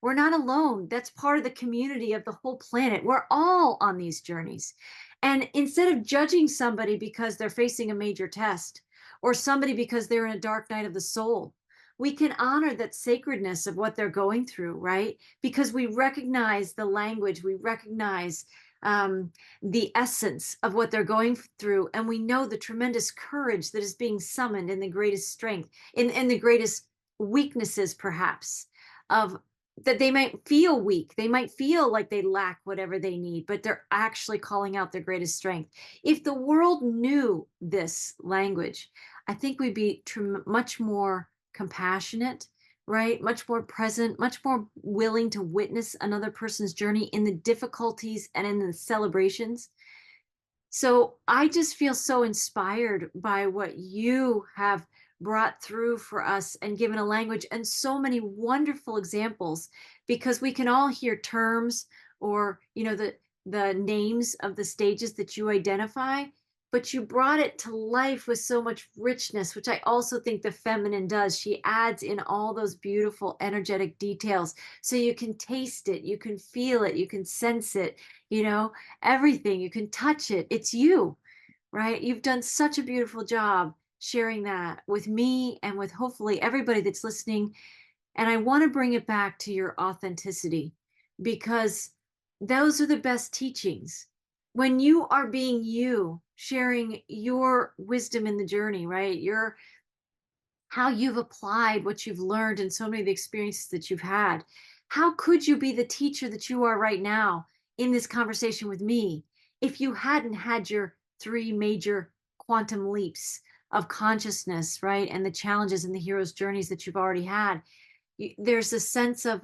we're not alone. That's part of the community of the whole planet. We're all on these journeys. And instead of judging somebody because they're facing a major test, or somebody because they're in a dark night of the soul, we can honor that sacredness of what they're going through, right? Because we recognize the language, we recognize the essence of what they're going through, and we know the tremendous courage that is being summoned in the greatest strength, in the greatest weaknesses, perhaps, of that they might feel weak. They might feel like they lack whatever they need, but they're actually calling out their greatest strength. If the world knew this language, I think we'd be much more compassionate, right? Much more present, much more willing to witness another person's journey in the difficulties and in the celebrations. So I just feel so inspired by what you have brought through for us and given a language and so many wonderful examples, because we can all hear terms or, the names of the stages that you identify, but you brought it to life with so much richness, which I also think the feminine does. She adds in all those beautiful energetic details so you can taste it, you can feel it, you can sense it, everything. You can touch it. It's you, right? You've done such a beautiful job sharing that with me and with hopefully everybody that's listening. And I want to bring it back to your authenticity, because those are the best teachings. When you are being you, sharing your wisdom in the journey, right? How you've applied what you've learned in so many of the experiences that you've had. How could you be the teacher that you are right now in this conversation with me if you hadn't had your 3 major quantum leaps of consciousness, right? And the challenges and the hero's journeys that you've already had. There's a sense of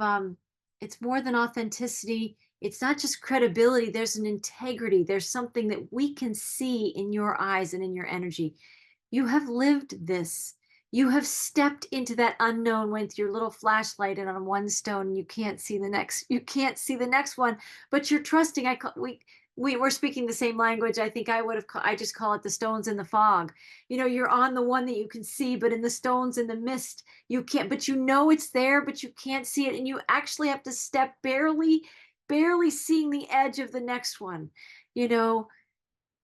it's more than authenticity. It's not just credibility. There's an integrity. There's something that we can see in your eyes and in your energy. You have lived this. You have stepped into that unknown with your little flashlight and on one stone, and you can't see the next. You can't see the next one, but you're trusting. we're speaking the same language. I think I just call it the stones in the fog. You're on the one that you can see, but in the stones in the mist, you can't, but it's there, but you can't see it. And you actually have to step barely seeing the edge of the next one. You know,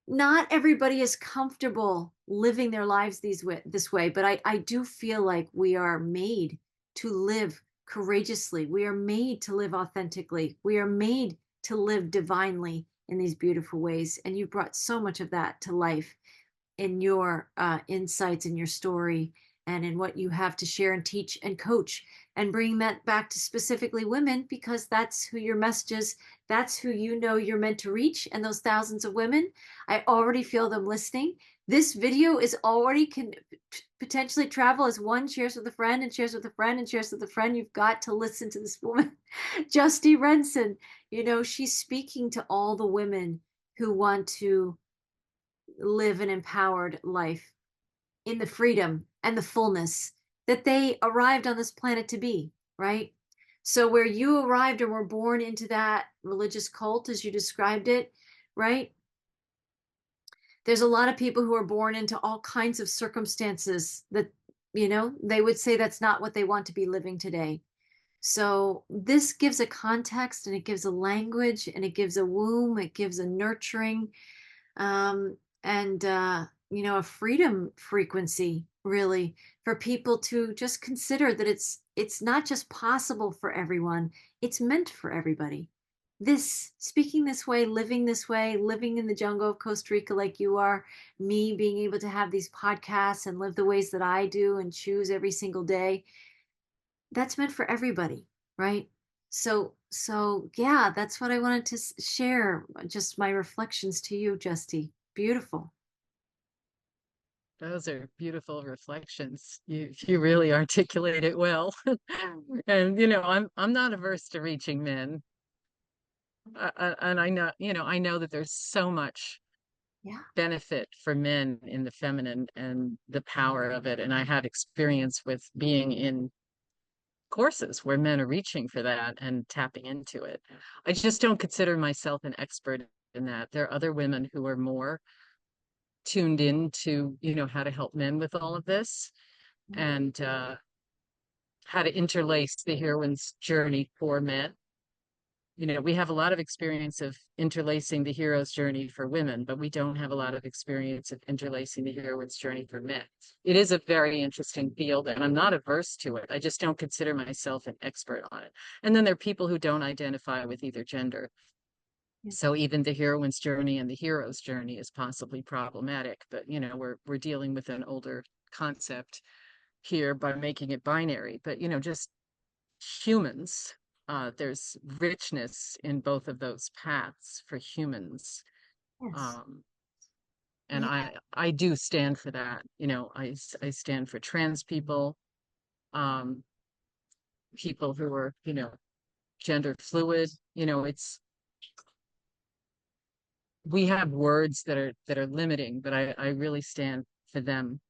Not everybody is comfortable living their lives this way, but I do feel like we are made to live courageously. We are made to live authentically. We are made to live divinely in these beautiful ways. And you brought so much of that to life in your insights, in your story, and in what you have to share and teach and coach, and bring that back to specifically women, because that's who your message is. That's who you're meant to reach. And those thousands of women, I already feel them listening. This video is already can potentially travel as one shares with a friend and shares with a friend and shares with a friend. You've got to listen to this woman, Justy Renson. She's speaking to all the women who want to live an empowered life in the freedom and the fullness that they arrived on this planet to be, right? So where you arrived and were born into that religious cult, as you described it, right? There's a lot of people who are born into all kinds of circumstances that, they would say that's not what they want to be living today. So this gives a context, and it gives a language, and it gives a womb, it gives a nurturing, and a freedom frequency, really, for people to just consider that it's not just possible for everyone, it's meant for everybody. This Speaking this way, living in the jungle of Costa Rica like you are, me being able to have these podcasts and live the ways that I do and choose every single day, that's meant for everybody, right? So yeah, that's what I wanted to share, just my reflections to you, Justy. Beautiful. Those are beautiful reflections. You really articulate it well. And I'm not averse to reaching men. And I know that there's so much Yeah. benefit for men in the feminine and the power of it. And I have experience with being in courses where men are reaching for that and tapping into it. I just don't consider myself an expert in that. There are other women who are more tuned in to, how to help men with all of this, and how to interlace the heroine's journey for men. We have a lot of experience of interlacing the hero's journey for women, but we don't have a lot of experience of interlacing the heroine's journey for men. It is a very interesting field, and I'm not averse to it. I just don't consider myself an expert on it. And then there are people who don't identify with either gender. Yeah. So even the heroine's journey and the hero's journey is possibly problematic, but we're dealing with an older concept here by making it binary. But just humans, there's richness in both of those paths for humans. Yes. Um, and Yeah. I do stand for that. I stand for trans people, um, people who are, gender fluid. It's we have words that are limiting, but I really stand for them.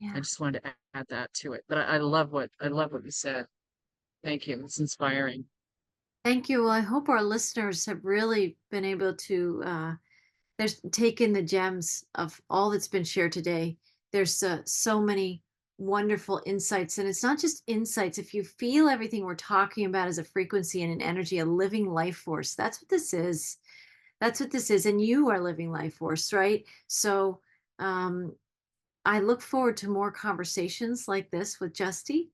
I Yeah. just wanted to add that to it. But I love what you said. Thank you. It's inspiring. Thank you. Well, I hope our listeners have really been able to there's taken the gems of all that's been shared today. There's so many wonderful insights, and it's not just insights. If you feel everything we're talking about as a frequency and an energy, a living life force, that's what this is. That's what this is. And you are living life force, right? So um, I look forward to more conversations like this with Justy.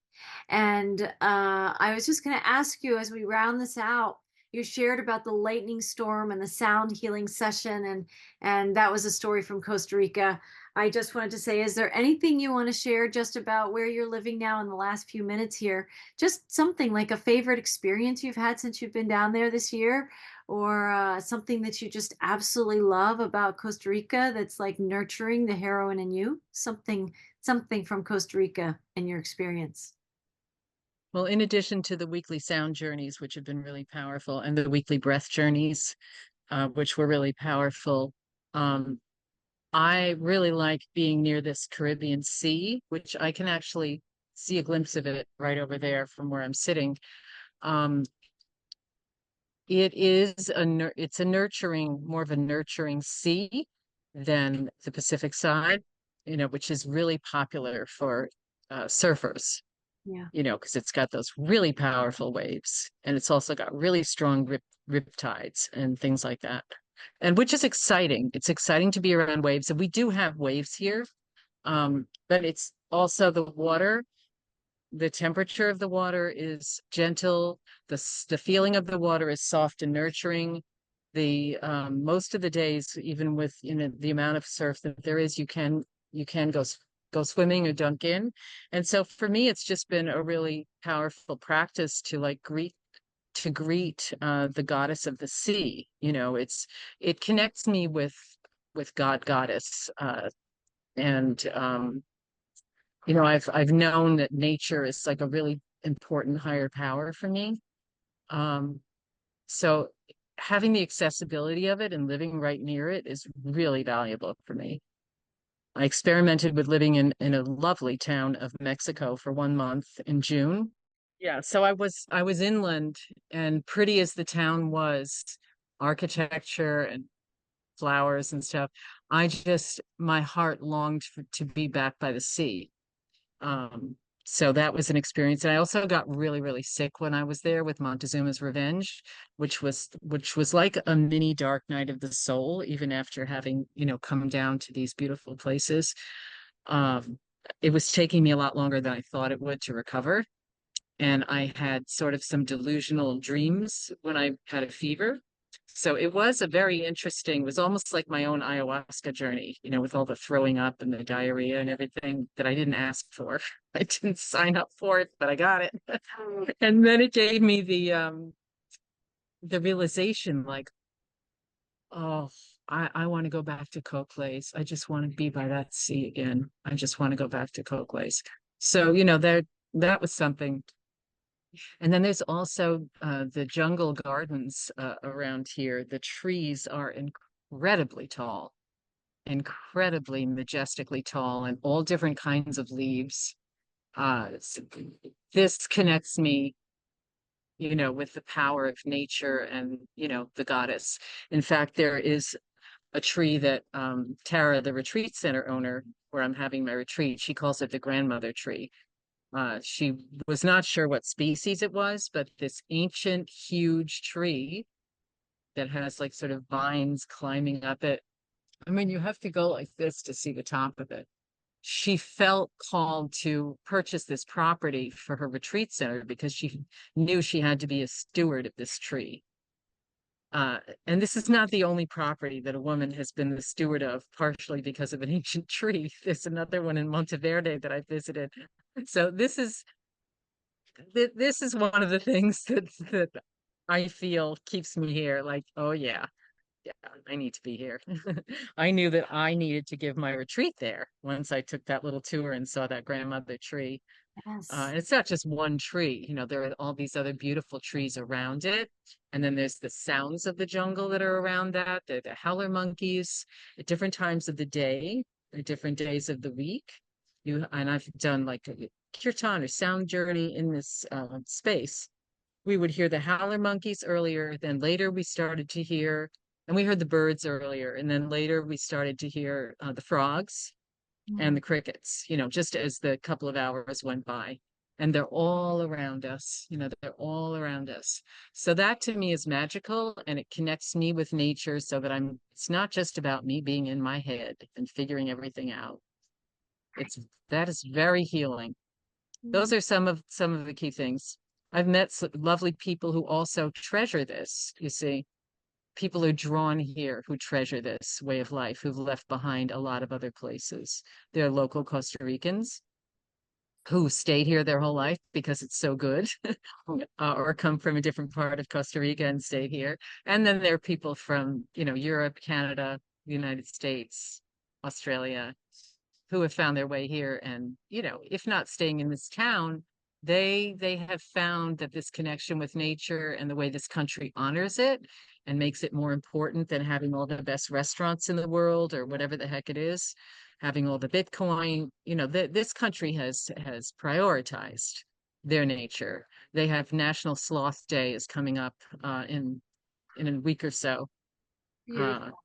And I was just going to ask you, as we round this out, you shared about the lightning storm and the sound healing session, and that was a story from Costa Rica. I just wanted to say, is there anything you want to share just about where you're living now in the last few minutes here? Just something like a favorite experience you've had since you've been down there this year, or something that you just absolutely love about Costa Rica that's like nurturing the heroine in you? Something from Costa Rica in your experience. Well, in addition to the weekly sound journeys, which have been really powerful, and the weekly breath journeys, which were really powerful, um, I really like being near this Caribbean Sea, which I can actually see a glimpse of it right over there from where I'm sitting. Um, it is it's a nurturing, more of a nurturing sea than the Pacific side, which is really popular for surfers, Yeah. because it's got those really powerful waves, and it's also got really strong rip tides and things like that. And which is exciting. It's exciting to be around waves. And we do have waves here. But it's also the temperature of the water is gentle. The feeling of the water is soft and nurturing. The most of the days, even with the amount of surf that there is, you can go swimming or dunk in. And so for me, it's just been a really powerful practice to like greet the goddess of the sea. It connects me with God goddess, and I've known that nature is like a really important higher power for me. Um, so having the accessibility of it and living right near it is really valuable for me. I experimented with living in a lovely town of Mexico for 1 month in June. Yeah, so I was inland, and pretty as the town was, architecture and flowers and stuff, my heart longed to be back by the sea. Um, so that was an experience. And I also got really, really sick when I was there with Montezuma's Revenge, which was like a mini Dark Night of the Soul, even after having, come down to these beautiful places. Um, it was taking me a lot longer than I thought it would to recover. And I had sort of some delusional dreams when I had a fever. So it was a very interesting, it was almost like my own ayahuasca journey, with all the throwing up and the diarrhea and everything that I didn't ask for. I didn't sign up for it, but I got it. And then it gave me the realization like, oh, I want to go back to Coke Place. I just want to be by that sea again. I just want to go back to Coke Place. So, that was something. And then there's also the jungle gardens around here. The trees are incredibly majestically tall, and all different kinds of leaves. This connects me, with the power of nature and, the goddess. In fact, there is a tree that Tara, the retreat center owner, where I'm having my retreat, she calls it the grandmother tree. She was not sure what species it was, but this ancient, huge tree that has like sort of vines climbing up it. I mean, you have to go like this to see the top of it. She felt called to purchase this property for her retreat center because she knew she had to be a steward of this tree. And this is not the only property that a woman has been the steward of, partially because of an ancient tree. There's another one in Monteverde that I visited. So this is one of the things that I feel keeps me here. Like, oh yeah, yeah, I need to be here. I knew that I needed to give my retreat there once I took that little tour and saw that grandmother tree. Yes. And it's not just one tree, there are all these other beautiful trees around it. And then there's the sounds of the jungle that are around that. The howler monkeys at different times of the day, at different days of the week. And I've done like a kirtan or sound journey in this space. We would hear the howler monkeys earlier, then later we started to hear, and we heard the birds earlier, and then later we started to hear the frogs and Mm. the crickets, just as the couple of hours went by. And they're all around us, they're all around us. So that to me is magical, and it connects me with nature so that it's not just about me being in my head and figuring everything out. That is very healing. Those Mm. are some of the key things. I've met lovely people who also treasure this, you see. People are drawn here who treasure this way of life, who've left behind a lot of other places. They're local Costa Ricans who stayed here their whole life because it's so good, or come from a different part of Costa Rica and stayed here. And then there are people from, Europe, Canada, the United States, Australia, who have found their way here. And, if not staying in this town, they have found that this connection with nature and the way this country honors it and makes it more important than having all the best restaurants in the world or whatever the heck it is, having all the Bitcoin. This country has prioritized their nature. They have National Sloth Day is coming up in in a week or so. Uh, Beautiful.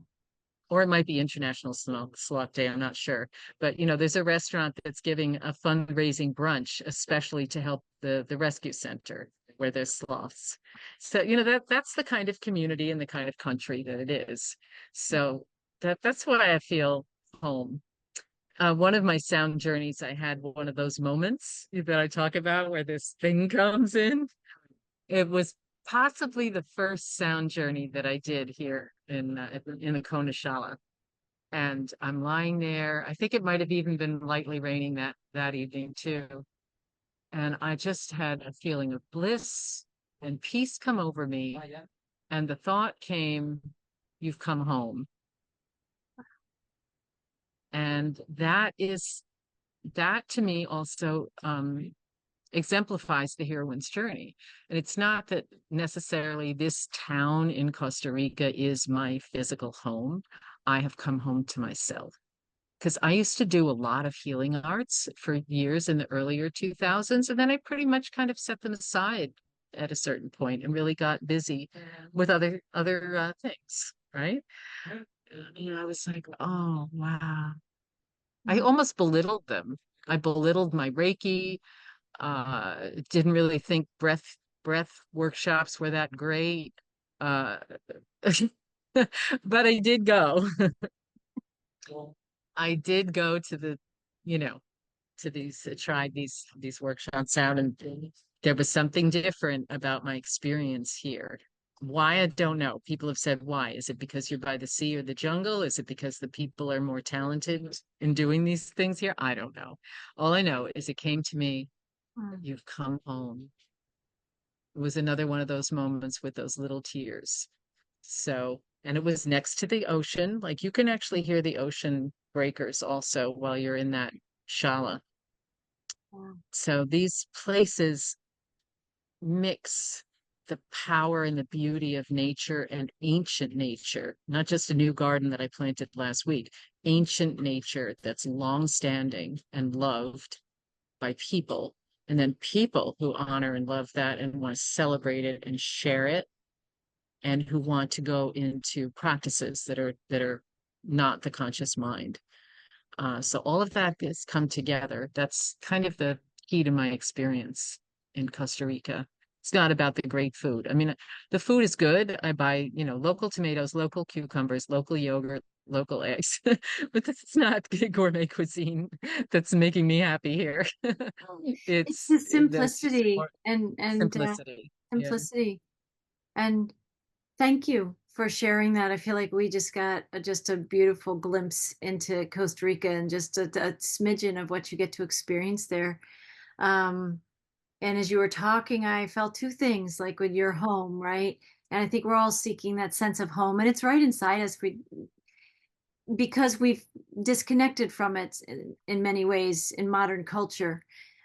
or it might be International Sloth Day, I'm not sure. But there's a restaurant that's giving a fundraising brunch, especially to help the rescue center where there's sloths. So, that's the kind of community and the kind of country that it is. So that's why I feel home. One of my sound journeys, I had one of those moments that I talk about where this thing comes in. It was possibly the first sound journey that I did here in the Konashala. And I'm lying there. I think it might have even been lightly raining that evening too. And I just had a feeling of bliss and peace come over me. And the thought came, you've come home. And that to me also exemplifies the heroine's journey. And it's not that necessarily this town in Costa Rica is my physical home. I have come home to myself because I used to do a lot of healing arts for years in the earlier 2000s. And then I pretty much kind of set them aside at a certain point and really got busy with other things. Right. I was like, oh, wow. I Mm. almost belittled them. I belittled my Reiki, didn't really think breath workshops were that great. Uh, but I did go. I did go to you know, to tried these workshops out, and there was something different about my experience here. Why, I don't know. People have said why. Is it because you're by the sea or the jungle? Is it because the people are more talented in doing these things here? I don't know. All I know is it came to me, Mm. you've come home. It was another one of those moments with those little tears. So, and it was next to the ocean. Like you can actually hear the ocean breakers also while you're in that shala. Wow. So these places mix the power and the beauty of nature and ancient nature, not just a new garden that I planted last week, ancient nature that's long standing and loved by people. And then people who honor and love that and want to celebrate it and share it, and who want to go into practices that are not the conscious mind. So all of that has come together. That's kind of the key to my experience in Costa Rica. It's not about the great food. I mean, the food is good. I buy, local tomatoes, local cucumbers, local yogurt, local eggs, but this is not gourmet cuisine that's making me happy here. It's the That's just simplicity more and simplicity. Yeah. simplicity. And thank you for sharing that. I feel like we just got just a beautiful glimpse into Costa Rica and just a smidgen of what you get to experience there. Um, and as you were talking, I felt two things, like with your home, right? And I think we're all seeking that sense of home, and it's right inside us. Because we've disconnected from it in many ways in modern culture.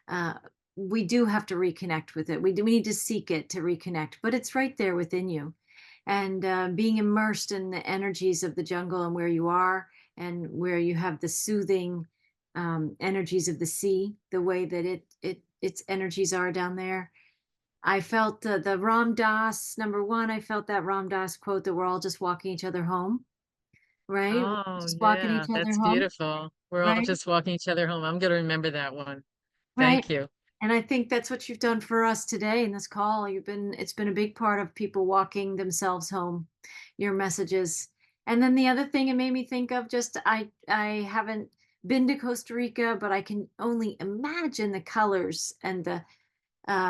Uh, we do have to reconnect with it. We need to seek it to reconnect, but it's right there within you. And being immersed in the energies of the jungle and where you are, and where you have the soothing energies of the sea, the way that its energies are down there. I felt the Ram Dass, number one. I felt that Ram Dass quote that we're all just walking each other home, right? We're Oh, just walking yeah, each other that's home, beautiful. We're all right? just walking each other home. I'm going to remember that one. Right. Thank you. And I think that's what you've done for us today in this call. It's been a big part of people walking themselves home, your messages. And then the other thing it made me think of, just I haven't been to Costa Rica, but I can only imagine the colors and the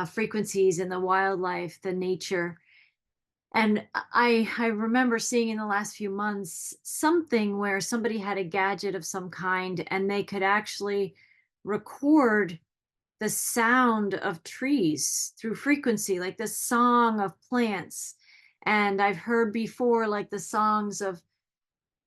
frequencies and the wildlife, the nature. And I remember seeing in the last few months something where somebody had a gadget of some kind and they could actually record the sound of trees through frequency, like the song of plants. And I've heard before, like the songs of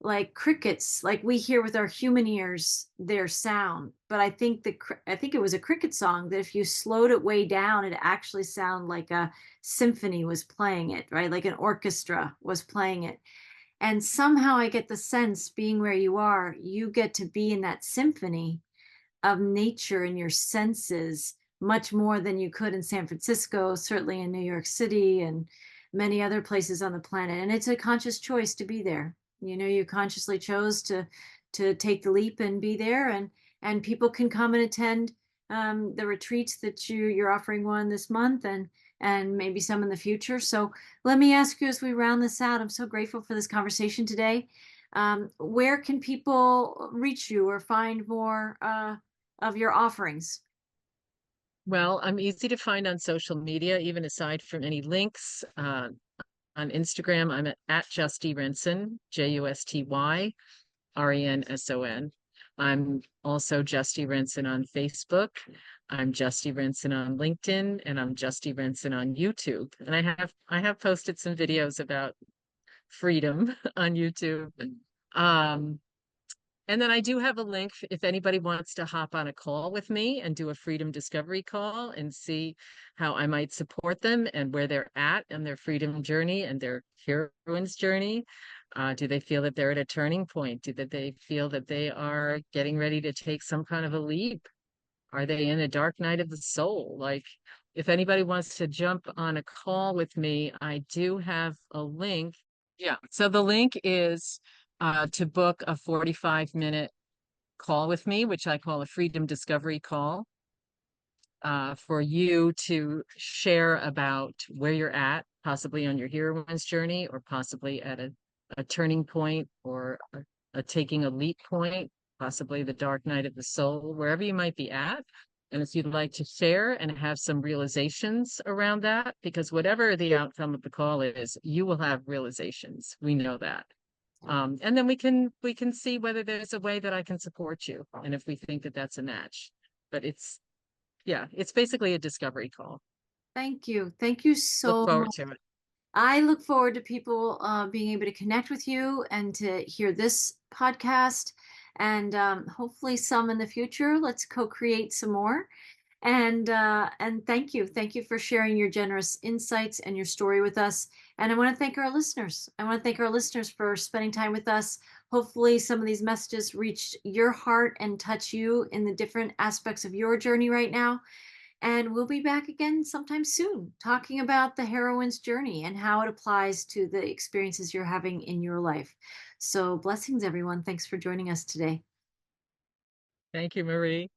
like crickets, like we hear with our human ears their sound. But I think it was a cricket song that if you slowed it way down, it actually sounded like a symphony was playing it, right? Like an orchestra was playing it. And somehow I get the sense, being where you are, you get to be in that symphony of nature and your senses much more than you could in San Francisco, certainly in New York City and many other places on the planet. And it's a conscious choice to be there. You consciously chose to take the leap and be there, and people can come and attend the retreats that you're offering one this month, and maybe some in the future. So let me ask you as we round this out, I'm so grateful for this conversation today. Where can people reach you or find more of your offerings? Well, I'm easy to find on social media, even aside from any links. On Instagram, I'm at Justy Renson, JUSTY RENSON. I'm also Justy Renson on Facebook. I'm Justy Renson on LinkedIn, and I'm Justy Renson on YouTube. And I have posted some videos about freedom on YouTube. Um, and then I do have a link if anybody wants to hop on a call with me and do a freedom discovery call and see how I might support them and where they're at in their freedom journey and their heroine's journey. Do they feel that they're at a turning point? Do that they feel that they are getting ready to take some kind of a leap? Are they in a dark night of the soul? Like, if anybody wants to jump on a call with me, I do have a link. Yeah. So the link is to book a 45-minute call with me, which I call a freedom discovery call, for you to share about where you're at, possibly on your heroine's journey, or possibly at a turning point, or a taking a leap point, possibly the dark night of the soul, wherever you might be at. And if you'd like to share and have some realizations around that, because whatever the outcome of the call is, you will have realizations. We know that. And then we can see whether there's a way that I can support you, and if we think that that's a match. But it's basically a discovery call. Thank you. Thank you Look so forward much. to it. I look forward to people being able to connect with you and to hear this podcast, and hopefully some in the future. Let's co-create some more. And thank you for sharing your generous insights and your story with us. And I want to thank our listeners. I want to thank our listeners for spending time with us. Hopefully, some of these messages reached your heart and touch you in the different aspects of your journey right now. And we'll be back again sometime soon, talking about the heroine's journey and how it applies to the experiences you're having in your life. So, blessings, everyone. Thanks for joining us today. Thank you, Marie.